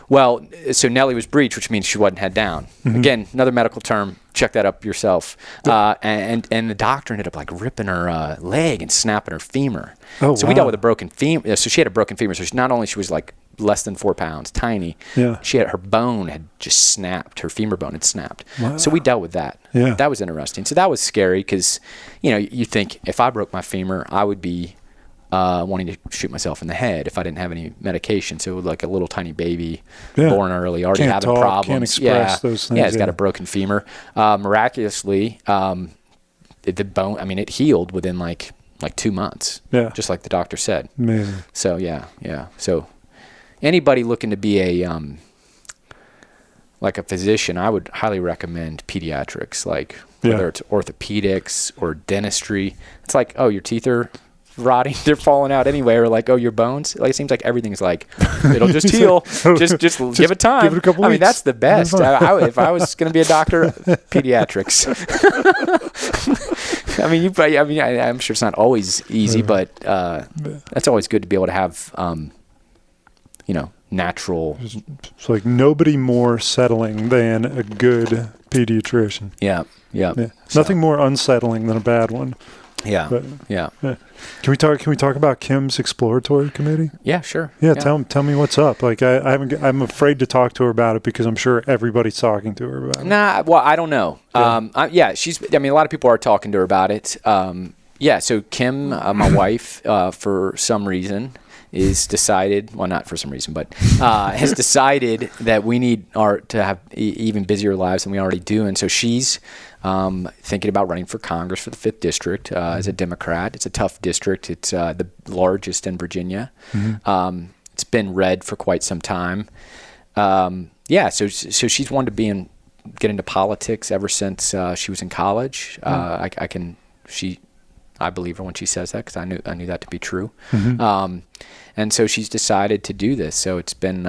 Well, so Nellie was breached, which means she wasn't head down. Mm-hmm. Again, another medical term. Check that up yourself. Yeah. And the doctor ended up ripping her leg and snapping her femur. Oh, so we dealt with a broken femur. So she had a broken femur. So not only she was less than 4 pounds, tiny. Yeah. Her bone had just snapped. Her femur bone had snapped. Wow. So we dealt with that. Yeah. That was interesting. So that was scary because, you think if I broke my femur, I would be wanting to shoot myself in the head if I didn't have any medication. So like a little tiny baby born early, already can't having talk, problems. Can't express those things. Yeah, it's got a broken femur. Miraculously, the bone, it healed within like 2 months. Yeah. Just like the doctor said. Amazing. So yeah. So anybody looking to be a physician, I would highly recommend pediatrics, whether it's orthopedics or dentistry. It's like, oh, your teeth are rotting, they're falling out anyway, or oh, your bones. It seems like everything's it'll just heal. just give it time. Give it a couple weeks. That's the best. If I was going to be a doctor, pediatrics. I'm sure it's not always easy, but that's always good to be able to have, natural. It's like nobody more settling than a good pediatrician. Yeah. Nothing more unsettling than a bad one. Yeah. But, yeah. Can we talk about Kim's exploratory committee? Yeah, sure. Yeah. Tell me what's up. I'm afraid to talk to her about it because I'm sure everybody's talking to her about it. Nah, well, I don't know. Yeah. A lot of people are talking to her about it. So Kim, my wife, for some reason is decided, well, not for some reason, but has decided that we need to have even busier lives than we already do. And so she's thinking about running for Congress for the 5th District as a Democrat. It's a tough district. It's the largest in Virginia. Mm-hmm. It's been red for quite some time. So she's wanted to get into politics ever since she was in college. I believe her when she says that because I knew that to be true. Mm-hmm. And so she's decided to do this. So it's been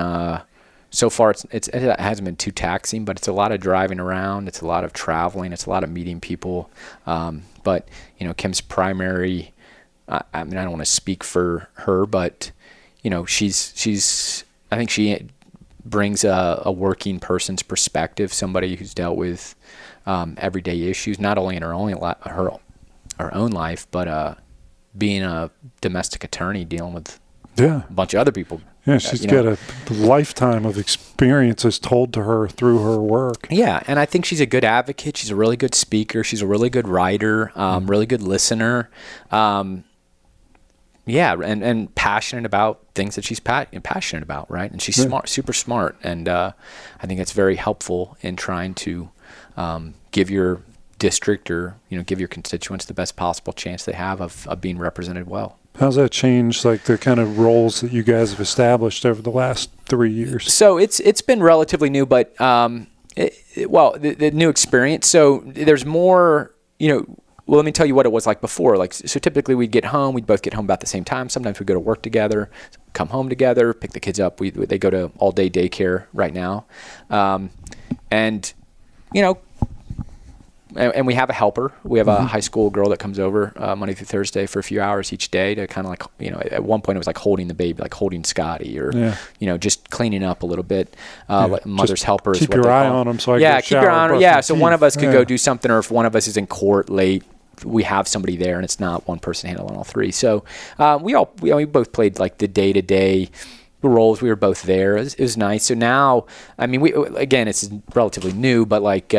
so far it hasn't been too taxing, but it's a lot of driving around. It's a lot of traveling. It's a lot of meeting people. But Kim's primary. I don't want to speak for her, but she's. I think she brings a working person's perspective, somebody who's dealt with everyday issues, not only in her own life, but being a domestic attorney dealing with a bunch of other people. Yeah, she's got a lifetime of experiences told to her through her work. Yeah, and I think she's a good advocate. She's a really good speaker. She's a really good writer, really good listener. And passionate about things that she's passionate about, right? And she's smart, super smart. And I think that's very helpful in trying to give your district or give your constituents the best possible chance they have of being represented well. How's that changed the kind of roles that you guys have established over the last 3 years? So it's been relatively new, but the new experience. So there's more, well, let me tell you what it was like before. So typically we'd both get home about the same time. Sometimes we go to work together, come home together, pick the kids up. They go to all-day daycare right now. and we have a helper. We have a high school girl that comes over Monday through Thursday for a few hours each day to kind of like, at one point it was like holding the baby, like holding Scotty, or just cleaning up a little bit. Like mother's helper is keep what your they eye call on them, so keep your eye on them. Yeah, so one of us could go do something, or if one of us is in court late, we have somebody there, and it's not one person handling all three. So we both played like the day-to-day roles. We were both there. It was nice. So now, I mean, it's relatively new, but like,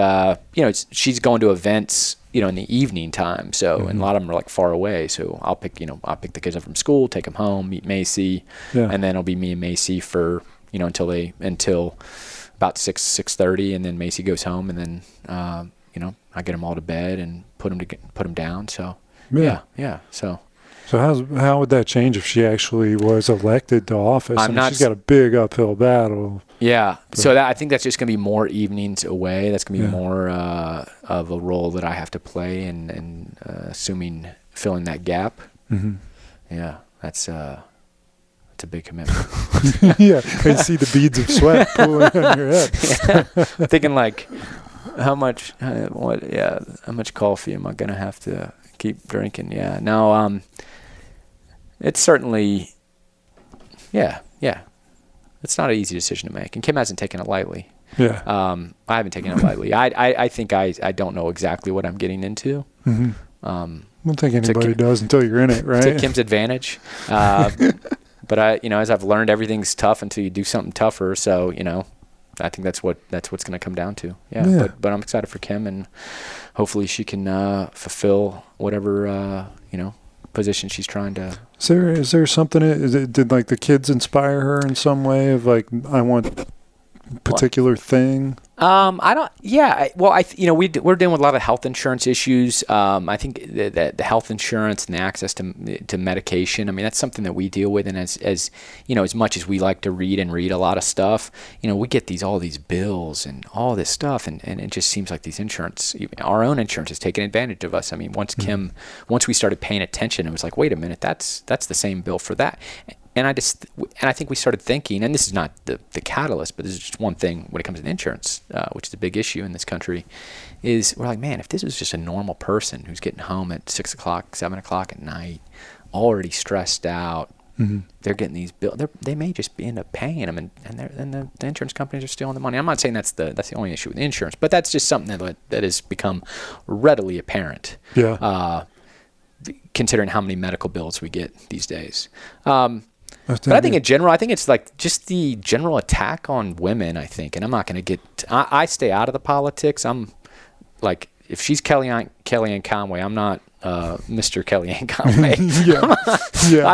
she's going to events, in the evening time. So, and a lot of them are like far away. So I'll pick the kids up from school, take them home, meet Macy, and then it'll be me and Macy for, until about 6:30, and then Macy goes home, and then, I get them all to bed and put them down. So, So. So how would that change if she actually was elected to office? She's got a big uphill battle. Yeah. So I think that's just going to be more evenings away. That's going to be more of a role that I have to play, and assuming filling that gap. Mm-hmm. Yeah, that's a big commitment. Yeah, I see the beads of sweat pooling on your head. Thinking like, how much coffee am I going to have to keep drinking? Yeah. No. It's certainly, it's not an easy decision to make, and Kim hasn't taken it lightly. Yeah. I haven't taken it lightly. I think I don't know exactly what I'm getting into. Mm-hmm. I don't think anybody does until you're in it, right? To Kim's advantage. But as I've learned, everything's tough until you do something tougher. So, I think that's what's going to come down to. Yeah. But I'm excited for Kim, and hopefully she can fulfill whatever position she's trying to. Is there something? Did like the kids inspire her in some way of like, I want a particular thing? I don't. Yeah. Well, we're dealing with a lot of health insurance issues. I think that the health insurance and the access to medication. I mean, that's something that we deal with. And as much as we like to read a lot of stuff, we get all these bills and all this stuff, and it just seems like our own insurance is taking advantage of us. I mean, once we started paying attention, it was like, wait a minute, that's the same bill for that. And I think we started thinking, and this is not the catalyst, but this is just one thing when it comes to insurance, which is a big issue in this country, is we're like, man, if this was just a normal person who's getting home at 6 o'clock, 7 o'clock at night, already stressed out, they're getting these bills. They may just end up paying them, and the insurance companies are stealing the money. I'm not saying that's the only issue with insurance, but that's just something that has become readily apparent. Yeah. Considering how many medical bills we get these days. But I think in general, it's like just the general attack on women, I think. And I'm not going to I stay out of the politics. I'm like, if she's Kellyanne Conway, I'm not Mr. Kellyanne Conway.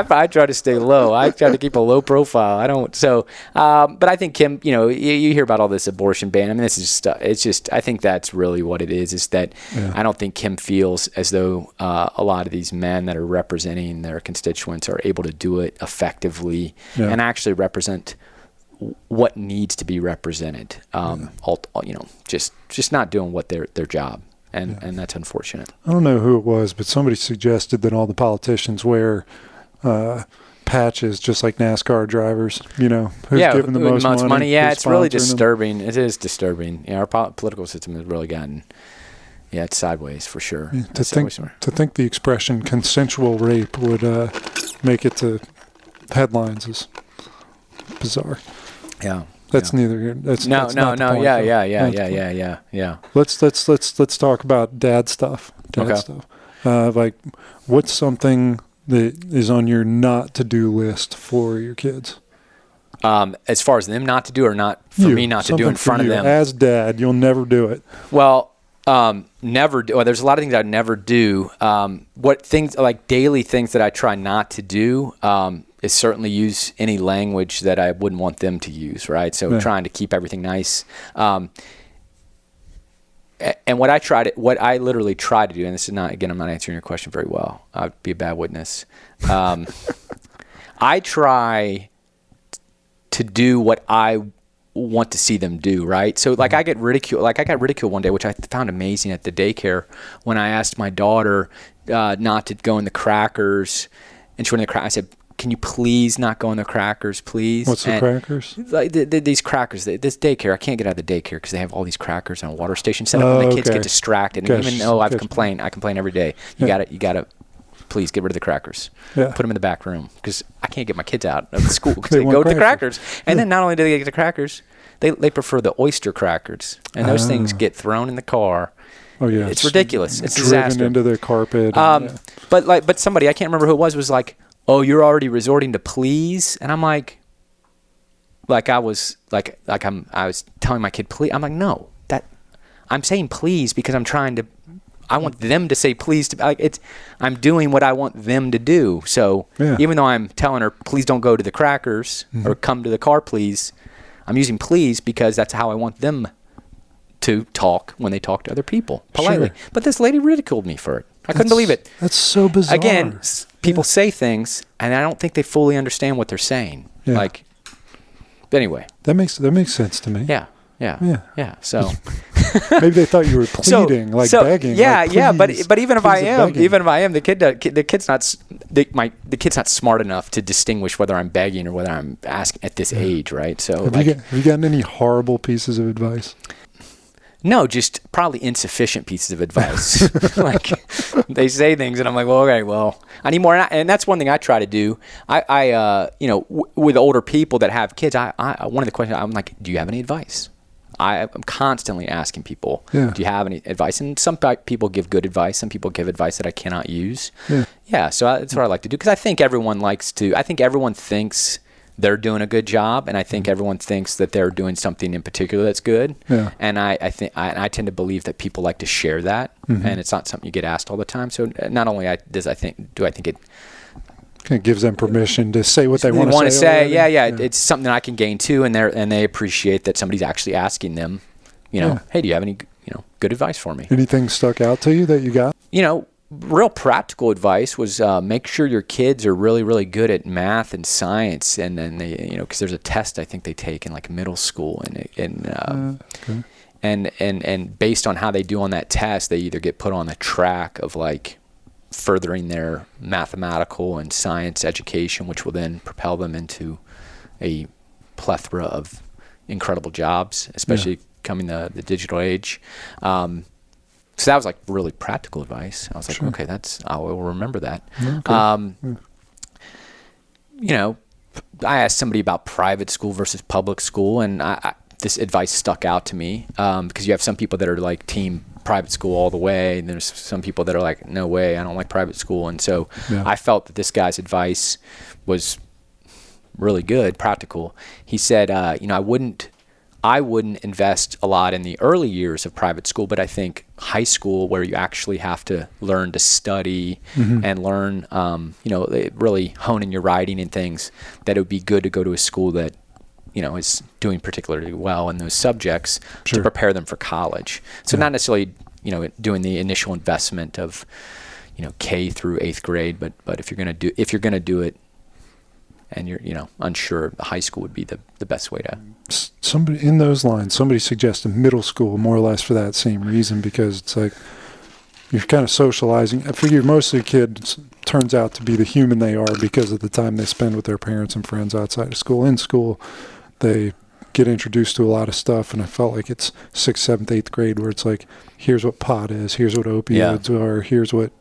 I try to stay low. I try to keep a low profile. I don't. So, but I think Kim, you hear about all this abortion ban. I mean, this is just, I think that's really what it is that I don't think Kim feels as though a lot of these men that are representing their constituents are able to do it effectively and actually represent what needs to be represented. Just not doing what their job. And that's unfortunate. I don't know who it was, but somebody suggested that all the politicians wear patches just like NASCAR drivers. Who's giving the most money? Yeah, it's really disturbing. It is disturbing. Our political system has really gotten, it's sideways for sure. Yeah, to think the expression consensual rape would make it to headlines is bizarre. Yeah. That's neither here. That's no. Yeah. Let's talk about dad stuff. Like, what's something that is on your not to do list for your kids? As far as them not to do, or not for me not to do in front of them. As dad, you'll never do it. Well, never do. Well, there's a lot of things I never do. What things like daily things that I try not to do. Is certainly use any language that I wouldn't want them to use, right? So trying to keep everything nice. And what I literally try to do, and this is not, again, I'm not answering your question very well. I'd be a bad witness. I try to do what I want to see them do, right? So like I got ridiculed one day, which I found amazing at the daycare when I asked my daughter not to go in the crackers, and she went in the crackers. I said, can you please not go on the crackers, please? What's the crackers? Like these crackers, this daycare. I can't get out of the daycare because they have all these crackers on a water station set up, and the kids get distracted. And even though I complain every day. You gotta, please get rid of the crackers. Yeah. Put them in the back room because I can't get my kids out of the school because they go with the crackers. And then not only do they get the crackers, they prefer the oyster crackers, and those things get thrown in the car. Oh yeah, it's ridiculous. It's driven disaster. into their carpet. But somebody, I can't remember who it was like, oh, you're already resorting to please, and I'm like I was telling my kid please. I'm like, no, I'm saying please because I want them to say please I'm doing what I want them to do. So even though I'm telling her please don't go to the crackers or come to the car please, I'm using please because that's how I want them to talk when they talk to other people politely. Sure. But this lady ridiculed me for it. I couldn't believe it. That's so bizarre. Again, people say things, and I don't think they fully understand what they're saying. Yeah. But anyway. That makes sense to me. Yeah. So maybe they thought you were pleading, begging. Yeah. But even if I am, the kid's not smart enough to distinguish whether I'm begging or whether I'm asking at this age, right? So have you gotten any horrible pieces of advice? No, just probably insufficient pieces of advice. They say things, and I'm like, well, okay, well, I need more. And that's one thing I try to do. With older people that have kids, one of the questions I'm like, do you have any advice? I'm constantly asking people, do you have any advice? And some people give good advice. Some people give advice that I cannot use. Yeah. So that's what I like to do because I think everyone thinks they're doing a good job, and I think everyone thinks that they're doing something in particular that's good. Yeah. And I tend to believe that people like to share that, and it's not something you get asked all the time. So not only do I think it kind of gives them permission to say what they want to say. Yeah. It's something that I can gain too, and they appreciate that somebody's actually asking them, hey, do you have any good advice for me? Anything stuck out to you that you got? Real practical advice was make sure your kids are really, really good at math and science, and then they, because there's a test I think they take in like middle school, and based on how they do on that test, they either get put on the track of like furthering their mathematical and science education, which will then propel them into a plethora of incredible jobs, especially coming the digital age. So that was like really practical advice. I was like, okay, I will remember that. Okay. I asked somebody about private school versus public school, and this advice stuck out to me because you have some people that are like team private school all the way, and there's some people that are like, no way, I don't like private school. And so I felt that this guy's advice was really good, practical. He said, I wouldn't invest a lot in the early years of private school, but I think high school, where you actually have to learn to study and learn, really hone in your writing and things, that it would be good to go to a school that, is doing particularly well in those subjects to prepare them for college. So not necessarily, doing the initial investment of, K through 8th grade, but if you're going to do it, and you're unsure, the high school would be the best way to. Somebody in those lines, somebody suggested middle school more or less for that same reason, because it's like you're kind of socializing. I figure most of the kids turns out to be the human they are because of the time they spend with their parents and friends outside of school. In school, they get introduced to a lot of stuff, and I felt like it's 6th, 7th, 8th grade where it's like, here's what pot is, here's what opioids are, here's what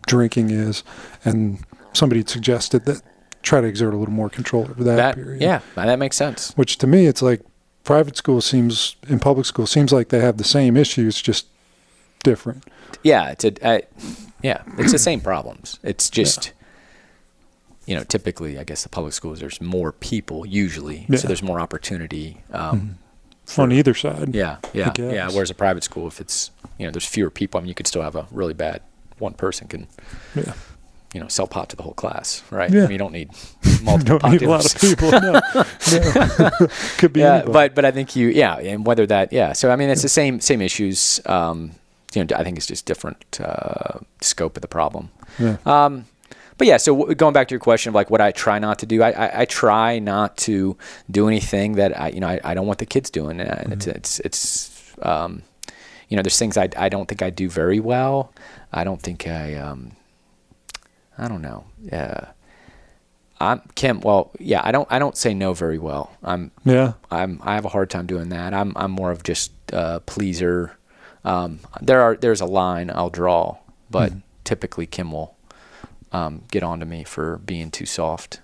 drinking is, and somebody suggested that try to exert a little more control over that period. Yeah, that makes sense. Which to me, it's like private school public school seems like they have the same issues, just different. Yeah, it's the same problems. It's just, typically, I guess the public schools, there's more people usually, so there's more opportunity. On either side. Yeah. Whereas a private school, if it's, there's fewer people, I mean, you could still have a really bad, one person can sell pot to the whole class, right? Yeah. I mean, you don't need multiple pot need a lot of people. No. Could be anybody. But I think and whether that, So I mean, it's the same issues. I think it's just different scope of the problem. Yeah. But yeah, so going back to your question of like what I try not to do, I try not to do anything that I don't want the kids doing. It's there's things I don't think I do very well. I don't think I don't know. Kim. Well, yeah, I don't say no very well. I have a hard time doing that. I'm more of just pleaser. There's a line I'll draw, but typically Kim will get on to me for being too soft.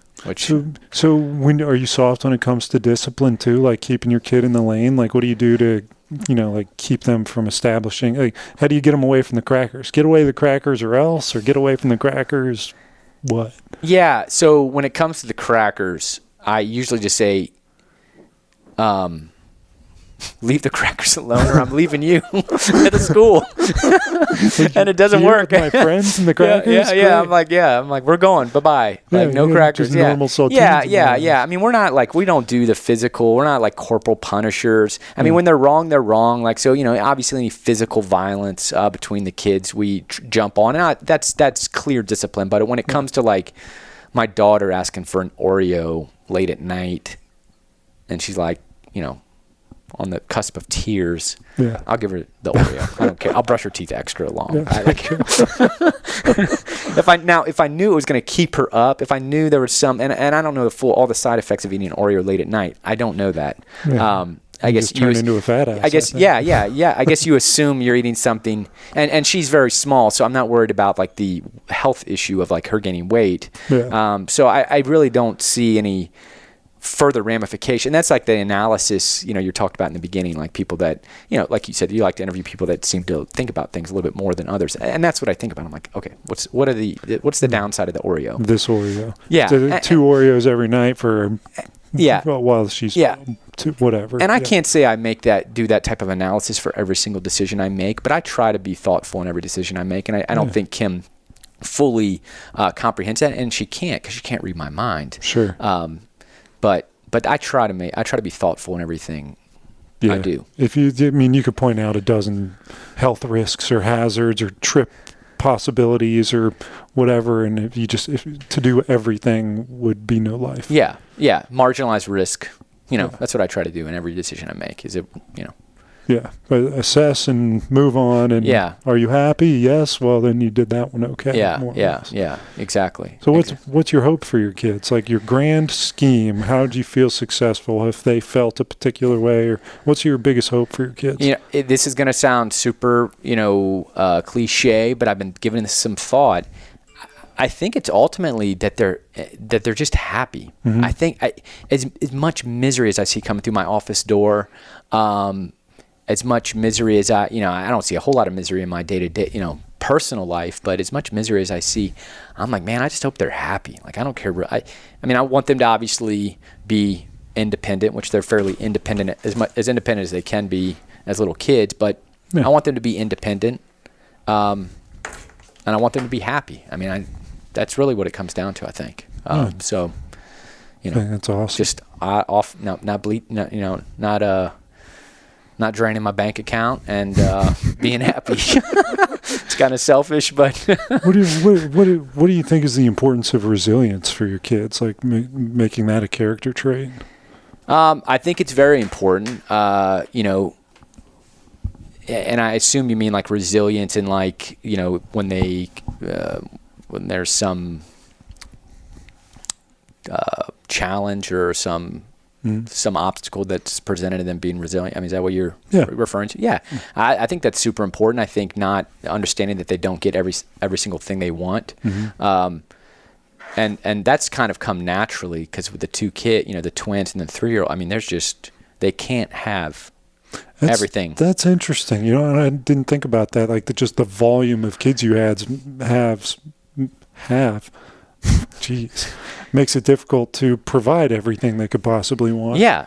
So when are you soft when it comes to discipline too? Like keeping your kid in the lane? Like what do you do to, like keep them from establishing? Like how do you get them away from the crackers? Get away the crackers or else, or get away from the crackers? What? Yeah. So when it comes to the crackers, I usually just say, leave the crackers alone or I'm leaving you at the school. And it doesn't work. My friends and the crackers? Yeah. I'm like, we're going. Bye-bye. Like, no crackers. Just normal saltines. Yeah. I mean, we're not like, we don't do the physical. We're not like corporal punishers. I mean, when they're wrong, they're wrong. Like, so, obviously any physical violence between the kids, we jump on. And that's clear discipline. But when it comes to like my daughter asking for an Oreo late at night, and she's like, on the cusp of tears, I'll give her the Oreo. I don't care. I'll brush her teeth extra long. If I knew it was going to keep her up, if I knew there was some, and I don't know all the side effects of eating an Oreo late at night. I don't know that. I guess you turn into a fat ass. I guess, yeah. I guess you assume you're eating something, and she's very small, so I'm not worried about like the health issue of like her gaining weight. So I really don't see any further ramification. That's like the analysis, you talked about in the beginning, like people that, like you said, you like to interview people that seem to think about things a little bit more than others. And that's what I think about. I'm like, okay, what's the downside of the Oreo? This Oreo. Yeah. So 2 Oreos every night for while she's whatever. And I can't say I do that type of analysis for every single decision I make, but I try to be thoughtful in every decision I make. And I don't think Kim fully comprehends that, and she can't, because she can't read my mind. Sure. But I try to be thoughtful in everything I do. You could point out a dozen health risks or hazards or trip possibilities or whatever, and if to do everything would be no life. Yeah. Marginalized risk. That's what I try to do in every decision I make. Yeah, but assess and move on. And are you happy? Yes. Well, then you did that one okay. Yeah, exactly. So what's your hope for your kids? Like your grand scheme, how do you feel successful if they felt a particular way? Or what's your biggest hope for your kids? This is going to sound super, cliche, but I've been giving this some thought. I think it's ultimately that they're just happy. Mm-hmm. I think as much misery as I see coming through my office door, as much misery as I don't see a whole lot of misery in my day-to-day, personal life, but as much misery as I see, I'm like, man, I just hope they're happy. Like, I don't care. I want them to obviously be independent, which they're fairly independent, as independent as they can be as little kids, but I want them to be independent, and I want them to be happy. That's really what it comes down to, I think. So, that's awesome. Just not draining my bank account and being happy. It's kind of selfish, but what do you think is the importance of resilience for your kids? Like making that a character trait? I think it's very important. And I assume you mean like resilience and like when there's some challenge or some obstacle that's presented to them, being resilient. Is that what you're referring to? Yeah. I think that's super important. I think not understanding that they don't get every single thing they want. Mm-hmm. And that's kind of come naturally, because with the 2 kids, the twins and the 3-year-old, they can't have everything. That's interesting. And I didn't think about that. Like just the volume of kids you have, jeez, makes it difficult to provide everything they could possibly want. Yeah.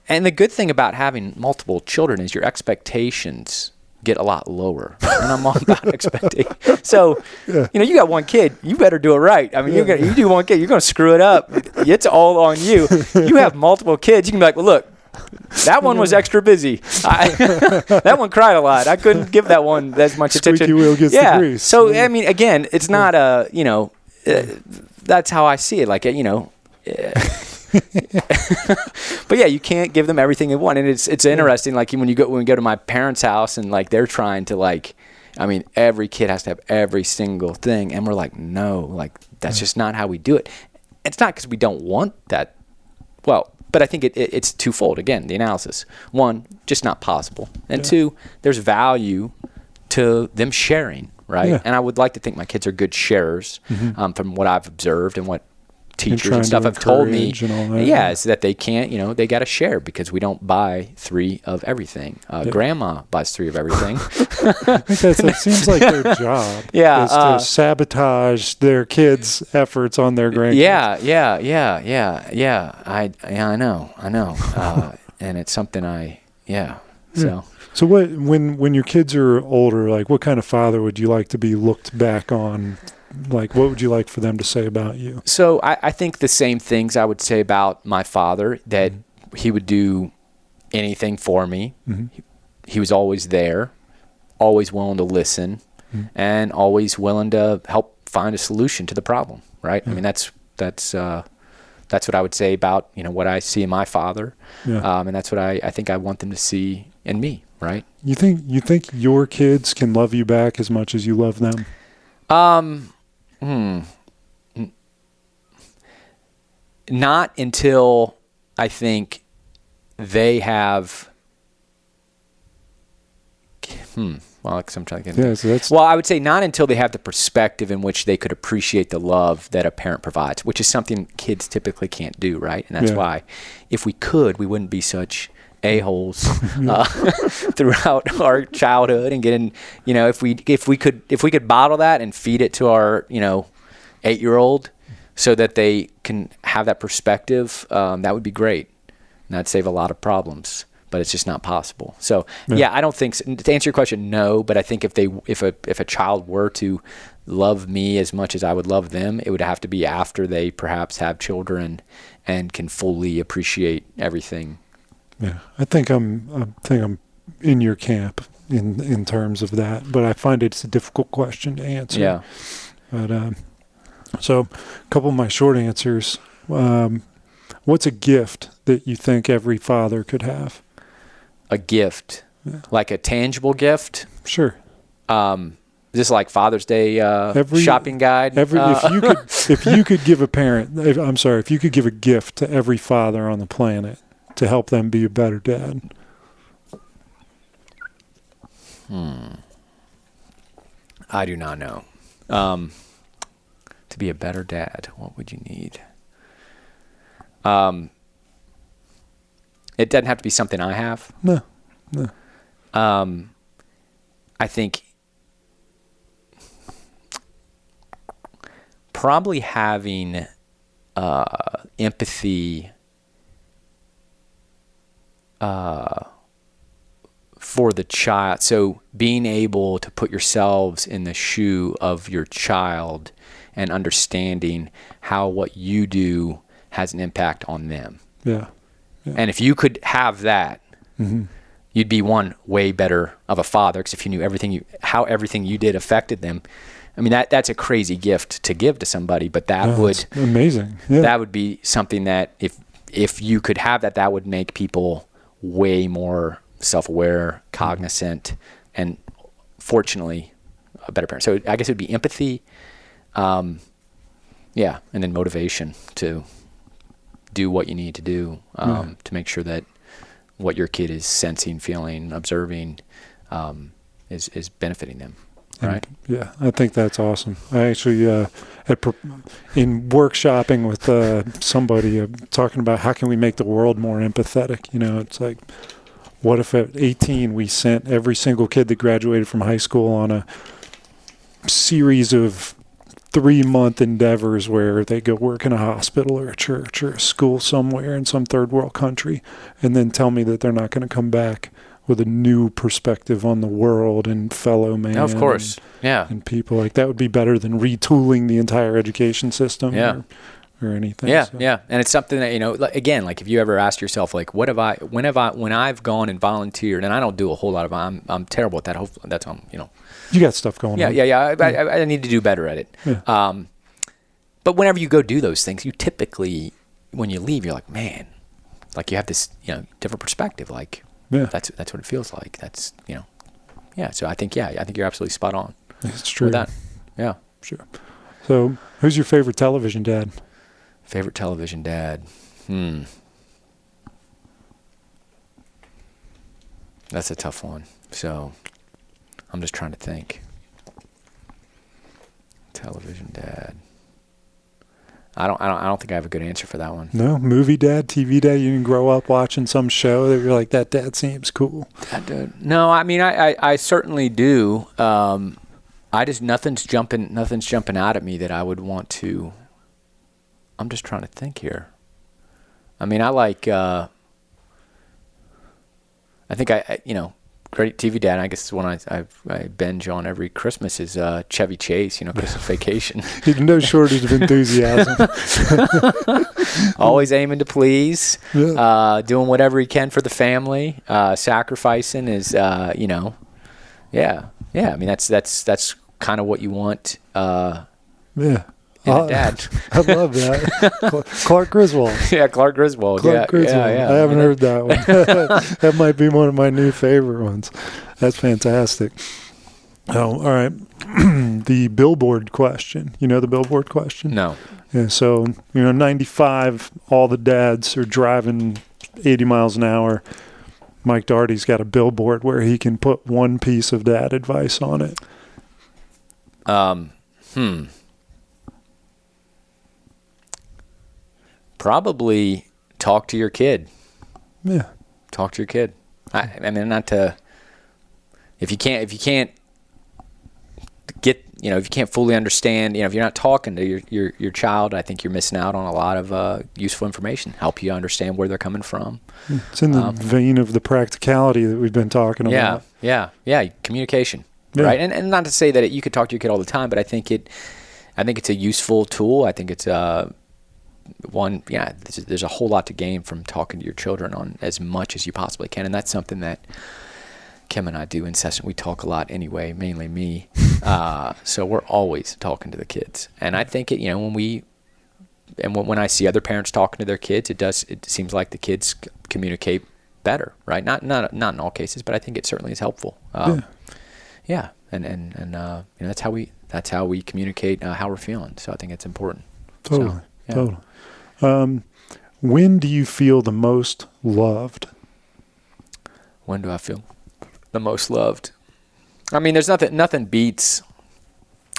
And the good thing about having multiple children is your expectations get a lot lower. And I'm all about expectations. So, you got 1 kid, you better do it right. You do 1 kid, you're going to screw it up. It's all on you. You have multiple kids, you can be like, well, look, that one was extra busy. That one cried a lot. I couldn't give that one as much attention. Squeaky wheel gets the grease. So, again, it's not that's how I see it. Like, but yeah, you can't give them everything they want. And it's interesting. Like when we go to my parents' house and like, they're trying to every kid has to have every single thing. And we're like, no, like that's just not how we do it. it's not because we don't want that. Well, but I think it's twofold. Again, the analysis. One, just not possible. And two, there's value to them sharing, right? Yeah. And I would like to think my kids are good sharers from what I've observed and what teachers and stuff have told me. Is that they can't, they got to share because we don't buy 3 of everything. Grandma buys 3 of everything. I think that seems like their job. Yeah, is to sabotage their kids' efforts on their grandkids. Yeah. I know. And it's something So what when your kids are older, like what kind of father would you like to be looked back on? Like, what would you like for them to say about you? So I think the same things I would say about my father, that he would do anything for me. Mm-hmm. He was always there, always willing to listen, and always willing to help find a solution to the problem, right? Mm-hmm. I mean, that's what I would say about, what I see in my father. Yeah. And that's what I think I want them to see in me, right? You think your kids can love you back as much as you love them? Not until I think they have. Well, because I'm trying to get. Well, I would say not until they have the perspective in which they could appreciate the love that a parent provides, which is something kids typically can't do, right? And that's why, if we could, we wouldn't be such a-holes throughout our childhood and getting, if we could bottle that and feed it to our 8-year-old so that they can have that perspective, that would be great, and that'd save a lot of problems, but it's just not possible. So I don't think to answer your question, no, but I think if a child were to love me as much as I would love them, it would have to be after they perhaps have children and can fully appreciate everything. Yeah, I think I'm in your camp in terms of that, but I find it's a difficult question to answer. Yeah. But so a couple of my short answers. What's a gift that you think every father could have? A gift, like a tangible gift? Sure. Just like Father's Day shopping guide. If you could give a gift to every father on the planet to help them be a better dad. I do not know. To be a better dad, what would you need? It doesn't have to be something I have. No. I think probably having empathy for the child. So being able to put yourselves in the shoe of your child and understanding how what you do has an impact on them. Yeah. And if you could have that, you'd be one way better of a father, because if you knew how everything you did affected them. I mean, that's a crazy gift to give to somebody, but that would amazing. Yeah. That would be something that if you could have that would make people way more self-aware, cognizant, and fortunately a better parent. So I guess it would be empathy, and then motivation to do what you need to do to make sure that what your kid is sensing, feeling, observing is benefiting them. Right. Yeah, I think that's awesome. I actually, in workshopping with somebody, talking about how can we make the world more empathetic. It's like, what if at 18 we sent every single kid that graduated from high school on a series of 3-month endeavors where they go work in a hospital or a church or a school somewhere in some third world country, and then tell me that they're not going to come back with a new perspective on the world and fellow man. Of course, and people. Like, that would be better than retooling the entire education system or anything. Yeah. And it's something that, again, like if you ever ask yourself, like, when I've gone and volunteered, and I don't do a whole lot of, I'm terrible at that. Hopefully that's, you got stuff going on. Yeah. I need to do better at it. Yeah. But whenever you go do those things, you typically, when you leave, you're like, man, like you have this, different perspective. Like, that's what it feels like. That's, So I think you're absolutely spot on. It's true. With that. Yeah. Sure. So who's your favorite television dad? Favorite television dad? That's a tough one. So I'm just trying to think. Television dad. I don't think I have a good answer for that one. No, movie dad, TV dad. You didn't grow up watching some show that you're like, that dad seems cool. No, I mean, I certainly do. I just nothing's jumping out at me that I would want to. I'm just trying to think here. I mean, I like. I think great TV dad. I guess one I binge on every Christmas is Chevy Chase. Christmas Vacation. No shortage of enthusiasm. Always aiming to please. Yeah. Doing whatever he can for the family. Sacrificing is, yeah. I mean, that's kind of what you want. Yeah. In a dad. I love that. Clark Griswold. Yeah, Clark Griswold. Clark Griswold. Yeah. I haven't heard that one. That might be one of my new favorite ones. That's fantastic. Oh, all right. The billboard question. You know the billboard question? No. Yeah, so, 95, all the dads are driving 80 miles an hour. Mike Daugherty's got a billboard where he can put one piece of dad advice on it. Probably talk to your kid. Yeah. Talk to your kid. I mean, not to. If you can't get, if you can't fully understand, if you're not talking to your child, I think you're missing out on a lot of useful information. Help you understand where they're coming from. It's in the vein of the practicality that we've been talking about. Yeah. Communication, Yeah. right? And not to say that you could talk to your kid all the time, but I think it's a useful tool. I think it's there's a whole lot to gain from talking to your children on as much as you possibly can, and that's something that Kim and I do incessantly. We talk a lot anyway, mainly me. So we're always talking to the kids, and I think when I see other parents talking to their kids, it seems like the kids communicate better, right? Not in all cases, but I think it certainly is helpful. Yeah, and that's how we communicate how we're feeling. So I think it's important. Totally. So, Totally. When do you feel the most loved? When do I feel the most loved? I mean, there's nothing beats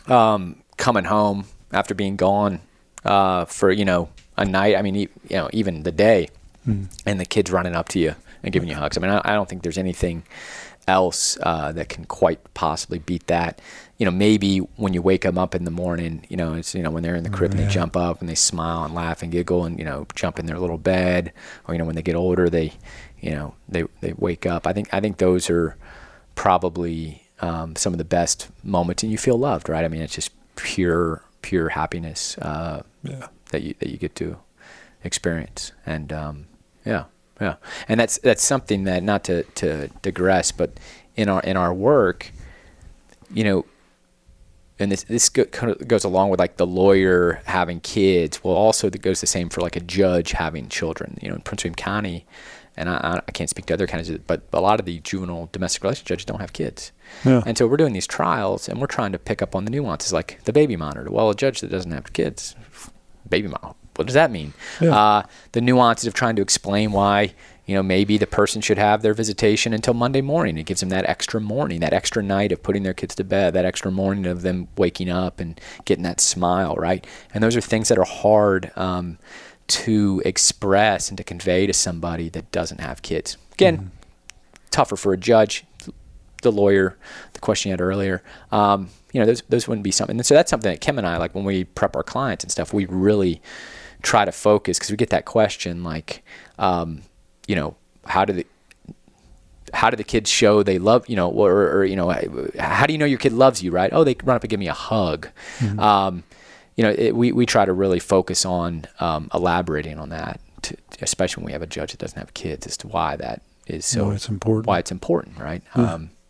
coming home after being gone for a night. I mean, even the day, and the kids running up to you and giving you hugs. I mean, I don't think there's anything else that can quite possibly beat that. Maybe when you wake them up in the morning, it's when they're in the crib and they jump up and they smile and laugh and giggle and jump in their little bed, or when they get older they wake up. I think those are probably some of the best moments, and you feel loved, right? I mean, it's just pure happiness that you get to experience, and yeah. And that's something that, not to digress, but in our work, and this goes along with like the lawyer having kids. Well, also that goes the same for like a judge having children. In Prince William County, and I can't speak to other counties, but a lot of the juvenile domestic relations judges don't have kids. Yeah. And so we're doing these trials, and we're trying to pick up on the nuances, like the baby monitor. Well, a judge that doesn't have kids, baby monitor, what does that mean? Yeah. The nuances of trying to explain why, maybe the person should have their visitation until Monday morning. It gives them that extra morning, that extra night of putting their kids to bed, that extra morning of them waking up and getting that smile, right? And those are things that are hard to express and to convey to somebody that doesn't have kids. Again, tougher for a judge, the lawyer, the question you had earlier. Those wouldn't be something. And so that's something that Kim and I, like when we prep our clients and stuff, we really try to focus, because we get that question like, how do the kids show they love, or how do you know your kid loves you, right? Oh, they run up and give me a hug. We try to really focus on elaborating on that, especially when we have a judge that doesn't have kids, as to why that is so. Why it's important, right?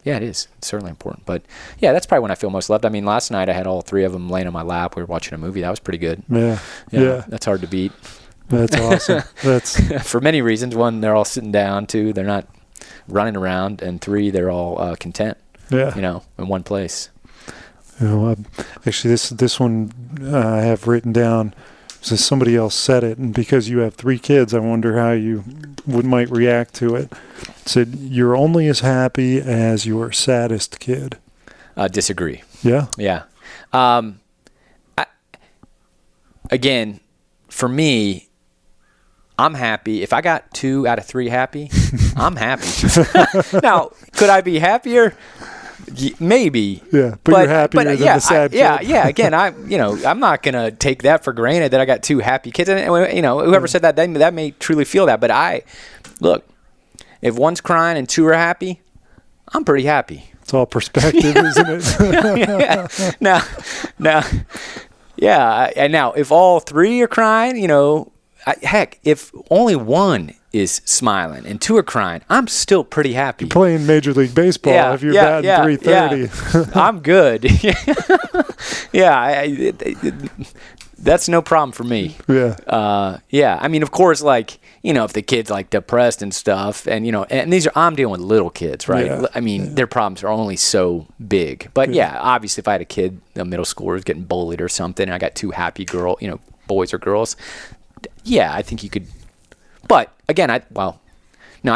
Yeah, it is. It's certainly important. But yeah, that's probably when I feel most loved. I mean, last night I had all three of them laying on my lap. We were watching a movie. That was pretty good. Yeah. That's hard to beat. That's awesome. That's for many reasons. One, they're all sitting down. Two, they're not running around. And three, they're all content. Yeah. In one place. Actually, this one I have written down. So somebody else said it, and because you have 3 kids, I wonder how you might react to it. It said, you're only as happy as your saddest kid. Disagree. Yeah? Yeah. Again, for me, I'm happy. If I got 2 out of 3 happy, I'm happy. Now, could I be happier? Maybe. Yeah, but you're happier than the sad kid. Yeah. Again, I'm not gonna take that for granted that I got 2 happy kids. And whoever said that, that may truly feel that. But look, if one's crying and 2 are happy, I'm pretty happy. It's all perspective, isn't it? Now, yeah. And now, if all 3 are crying, heck, if only 1 is smiling and 2 are crying, I'm still pretty happy. You're playing Major League Baseball if you're batting .330. Yeah. I'm good. That's no problem for me. Yeah. I mean, of course, if the kid's depressed and stuff, and and I'm dealing with little kids, right? Yeah. I mean, their problems are only so big. But obviously, if I had a kid, a middle schooler, who's getting bullied or something, and I got 2 happy boys or girls, I think you could. But again, I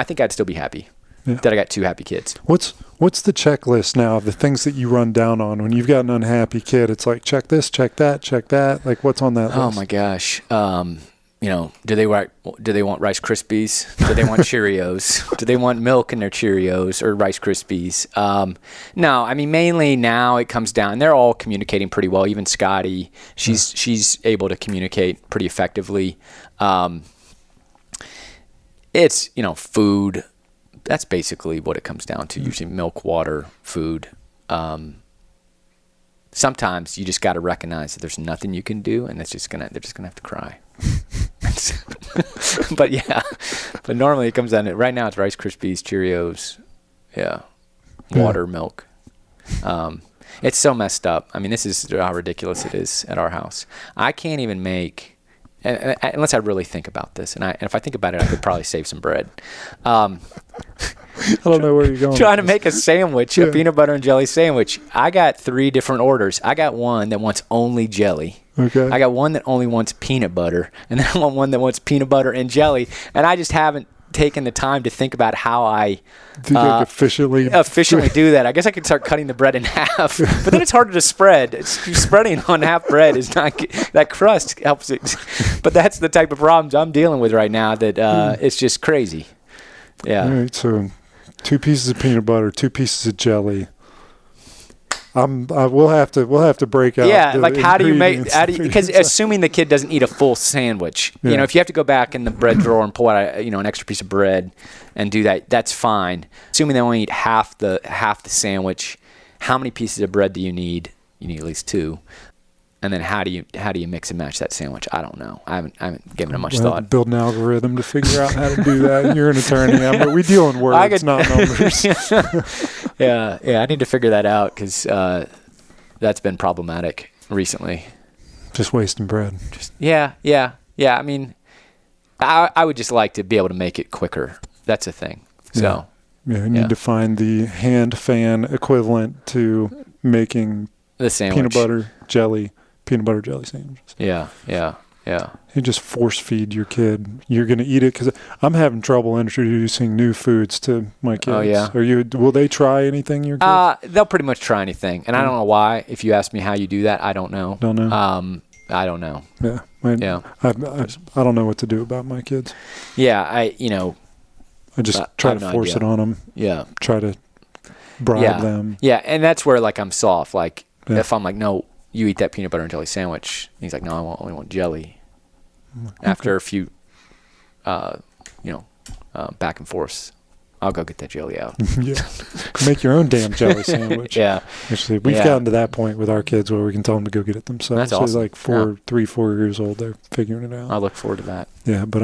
think I'd still be happy that I got 2 happy kids. What's the checklist now of the things that you run down on when you've got an unhappy kid? It's like, check this, check that, check that. Like, what's on that list? Oh my gosh. Do they want Rice Krispies? Do they want Cheerios? Do they want milk in their Cheerios or Rice Krispies? No, I mean, mainly now it comes down, and they're all communicating pretty well. Even Scotty, she's able to communicate pretty effectively. It's, food. That's basically what it comes down to. Usually milk, water, food. Sometimes you just got to recognize that there's nothing you can do, and they're just gonna have to cry. But normally it comes down to, right now it's Rice Krispies, Cheerios, water, milk. It's so messed up. I mean, this is how ridiculous it is at our house. I can't even make, unless I really think about this, and if I think about it, I could probably save some bread. I don't know where you're going. Trying to make a sandwich, a peanut butter and jelly sandwich. I got 3 different orders. I got one that wants only jelly. Okay. I got one that only wants peanut butter, and then I want one that wants peanut butter and jelly. And I just haven't taken the time to think about how I efficiently do that. I guess I could start cutting the bread in half, but then it's harder to spread. Spreading on half bread is not that crust helps it. But that's the type of problems I'm dealing with right now. That it's just crazy. Yeah. All right. So 2 pieces of peanut butter, 2 pieces of jelly. We'll have to break out. Yeah, how do you make? Because assuming the kid doesn't eat a full sandwich, if you have to go back in the bread drawer and pull out an extra piece of bread and do that, that's fine. Assuming they only eat half the sandwich, how many pieces of bread do you need? You need at least 2. And then how do you mix and match that sandwich? I don't know. I haven't given it much thought. Build an algorithm to figure out how to do that. You're an attorney. We deal in words, not numbers. Yeah. I need to figure that out because that's been problematic recently. Just wasting bread. Yeah. I mean, I would just like to be able to make it quicker. That's a thing. So you need to find the hand fan equivalent to making the sandwich. peanut butter jelly sandwiches. Yeah. You just force feed your kid. You're going to eat it because I'm having trouble introducing new foods to my kids. Oh, yeah. Will they try anything, your kids? They'll pretty much try anything. And I don't know why. If you ask me how you do that, I don't know. Don't know? I don't know. Yeah. I don't know what to do about my kids. Yeah, I just try to force it on them. Yeah. Try to bribe them. Yeah, and that's where, I'm soft. If I'm like, no, you eat that peanut butter and jelly sandwich. And he's like, no, I only want jelly. After a few, back and forth, I'll go get that jelly out. Yeah. Make your own damn jelly sandwich. Yeah. Actually, we've gotten to that point with our kids where we can tell them to go get it themselves. That's awesome. So 4 years old, they're figuring it out. I look forward to that. Yeah, but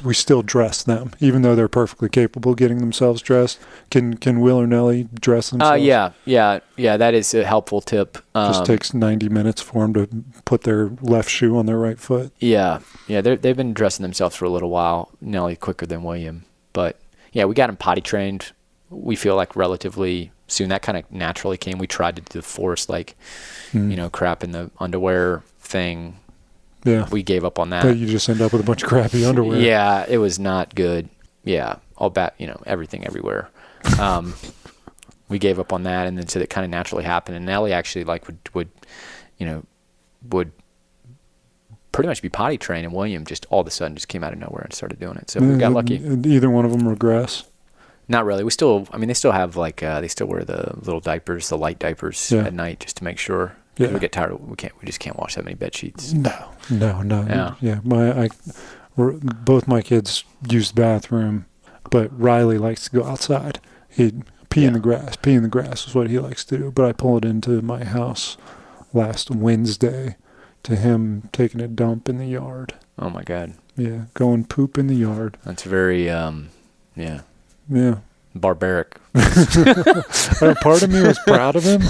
we still dress them, even though they're perfectly capable of getting themselves dressed. Can Will or Nellie dress themselves? Yeah. That is a helpful tip. Just takes 90 minutes for them to put their left shoe on their right foot. Yeah. They've been dressing themselves for a little while. Nellie quicker than William, but yeah, we got them potty trained. We feel like relatively soon. That kind of naturally came. We tried to force crap in the underwear thing. Yeah. we gave up on that. But you just end up with a bunch of crappy underwear. Yeah, it was not good. Yeah, all bad, everything everywhere. We gave up on that, and then so that kind of naturally happened. And Ellie actually would pretty much be potty trained, and William just all of a sudden just came out of nowhere and started doing it. So we got lucky. Either one of them regress? Not really. They still have they still wear the little diapers, the light diapers at night just to make sure. Yeah. We get tired. We just can't wash that many bed sheets. No. Yeah. Both my kids use the bathroom, but Riley likes to go outside. He'd pee in the grass. Pee in the grass is what he likes to do. But I pulled into my house last Wednesday to him taking a dump in the yard. Oh my God. Yeah, going poop in the yard. That's very Yeah. barbaric. Part of me was proud of him.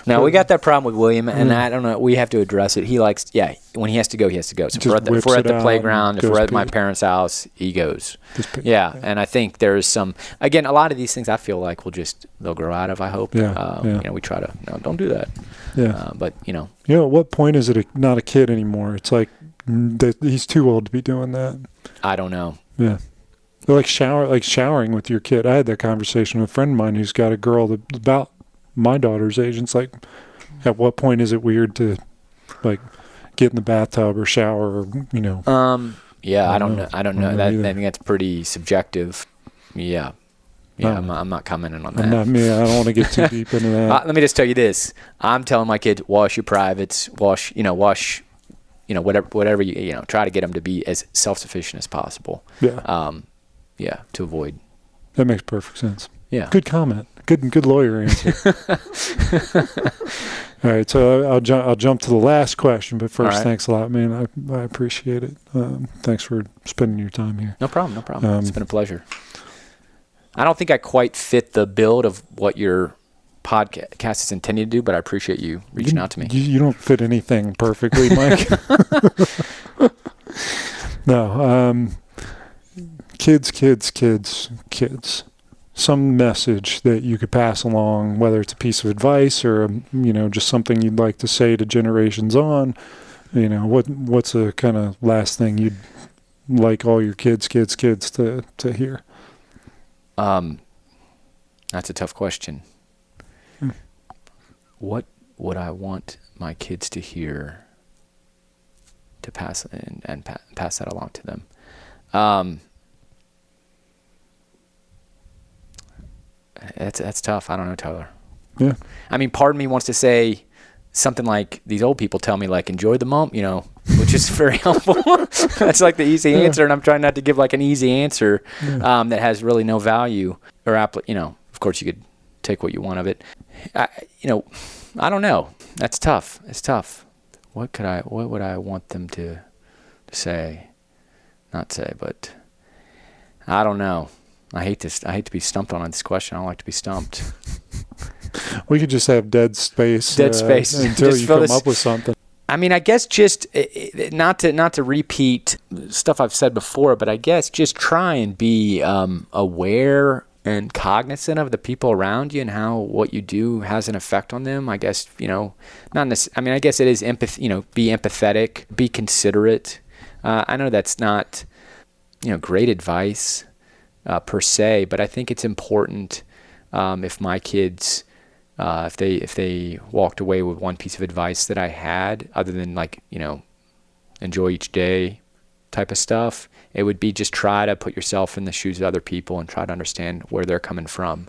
No, we got that problem with William, and I don't know. We have to address it. He likes, when he has to go, he has to go. So if we're at the playground, if we're at my parents' house, he goes. Yeah, and I think there's some. Again, a lot of these things I feel like they'll grow out of. I hope. Yeah. We try to don't do that. Yeah. But at what point is it not a kid anymore? It's like he's too old to be doing that. I don't know. Yeah. Like showering with your kid. I had that conversation with a friend of mine who's got a girl that's about my daughter's age. And it's like, at what point is it weird to get in the bathtub or shower or I don't know. I don't know. I think that's pretty subjective. Yeah. I'm not commenting on that. I don't want to get too deep into that. Let me just tell you this. I'm telling my kids, wash your privates, wash whatever you try to get them to be as self-sufficient as possible. Yeah. To avoid. That makes perfect sense. Yeah. Good comment. Good lawyer answer. All right, so I'll jump to the last question, but first, right. Thanks a lot, man. I appreciate it. Thanks for spending your time here. No problem. It's been a pleasure. I don't think I quite fit the build of what your podcast is intended to do, but I appreciate you reaching out to me. You don't fit anything perfectly, Mike. No. Kids. Some message that you could pass along, whether it's a piece of advice or just something you'd like to say to generations on. What's a kind of last thing you'd like all your kids to hear? That's a tough question. What would I want my kids to hear to pass and pass that along to them? That's tough. I don't know, Tyler. Yeah. I mean, part of me wants to say something like these old people tell me, enjoy the moment, which is very helpful. That's the easy answer, and I'm trying not to give an easy answer that has really no value or of course you could take what you want of it. I don't know. That's tough. It's tough. What would I want them to say? Not say, but I don't know. I hate to be stumped on this question. I don't like to be stumped. We could just have dead space until you come up with something. I mean, I guess just not to repeat stuff I've said before, but I guess just try and be aware and cognizant of the people around you and how what you do has an effect on them. I guess not necessarily. I mean, I guess it is empathy. Be empathetic, be considerate. I know that's not great advice per se, but I think it's important if my kids. If they walked away with one piece of advice that I had, other than enjoy each day type of stuff, it would be just try to put yourself in the shoes of other people and try to understand where they're coming from,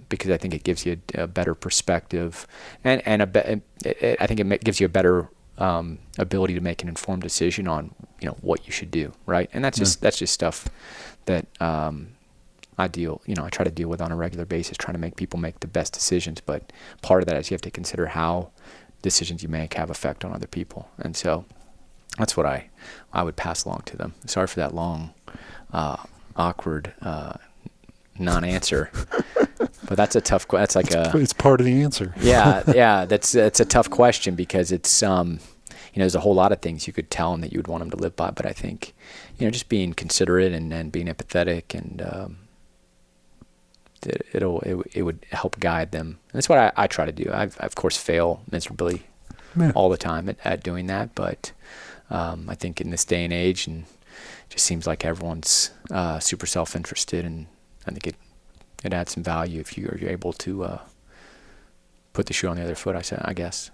because I think it gives you a better perspective, and I think it gives you a better ability to make an informed decision on what you should do, right? And that's just stuff that I try to deal with on a regular basis, trying to make people make the best decisions. But part of that is you have to consider how decisions you make have effect on other people. And so that's what I would pass along to them. Sorry for that long, awkward non-answer. But that's a tough question. It's part of the answer. Yeah. That's a tough question because it's there's a whole lot of things you could tell them that you would want them to live by. But I think just being considerate and being empathetic and it would help guide them. And that's what I try to do. I of course fail miserably all the time at doing that. But I think in this day and age, and it just seems like everyone's super self-interested, and I think it adds some value if you're able to put the shoe on the other foot, I guess,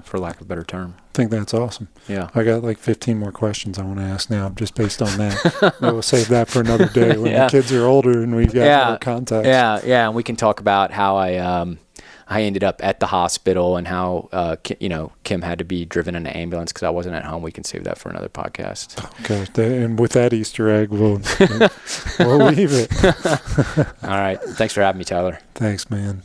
for lack of a better term. I think that's awesome. Yeah. I got like 15 more questions I want to ask now just based on that. We'll save that for another day when the kids are older and we've got more context. Yeah, and we can talk about how I ended up at the hospital and how, Kim had to be driven in an ambulance because I wasn't at home. We can save that for another podcast. Okay. And with that Easter egg, we'll leave it. All right. Thanks for having me, Tyler. Thanks, man.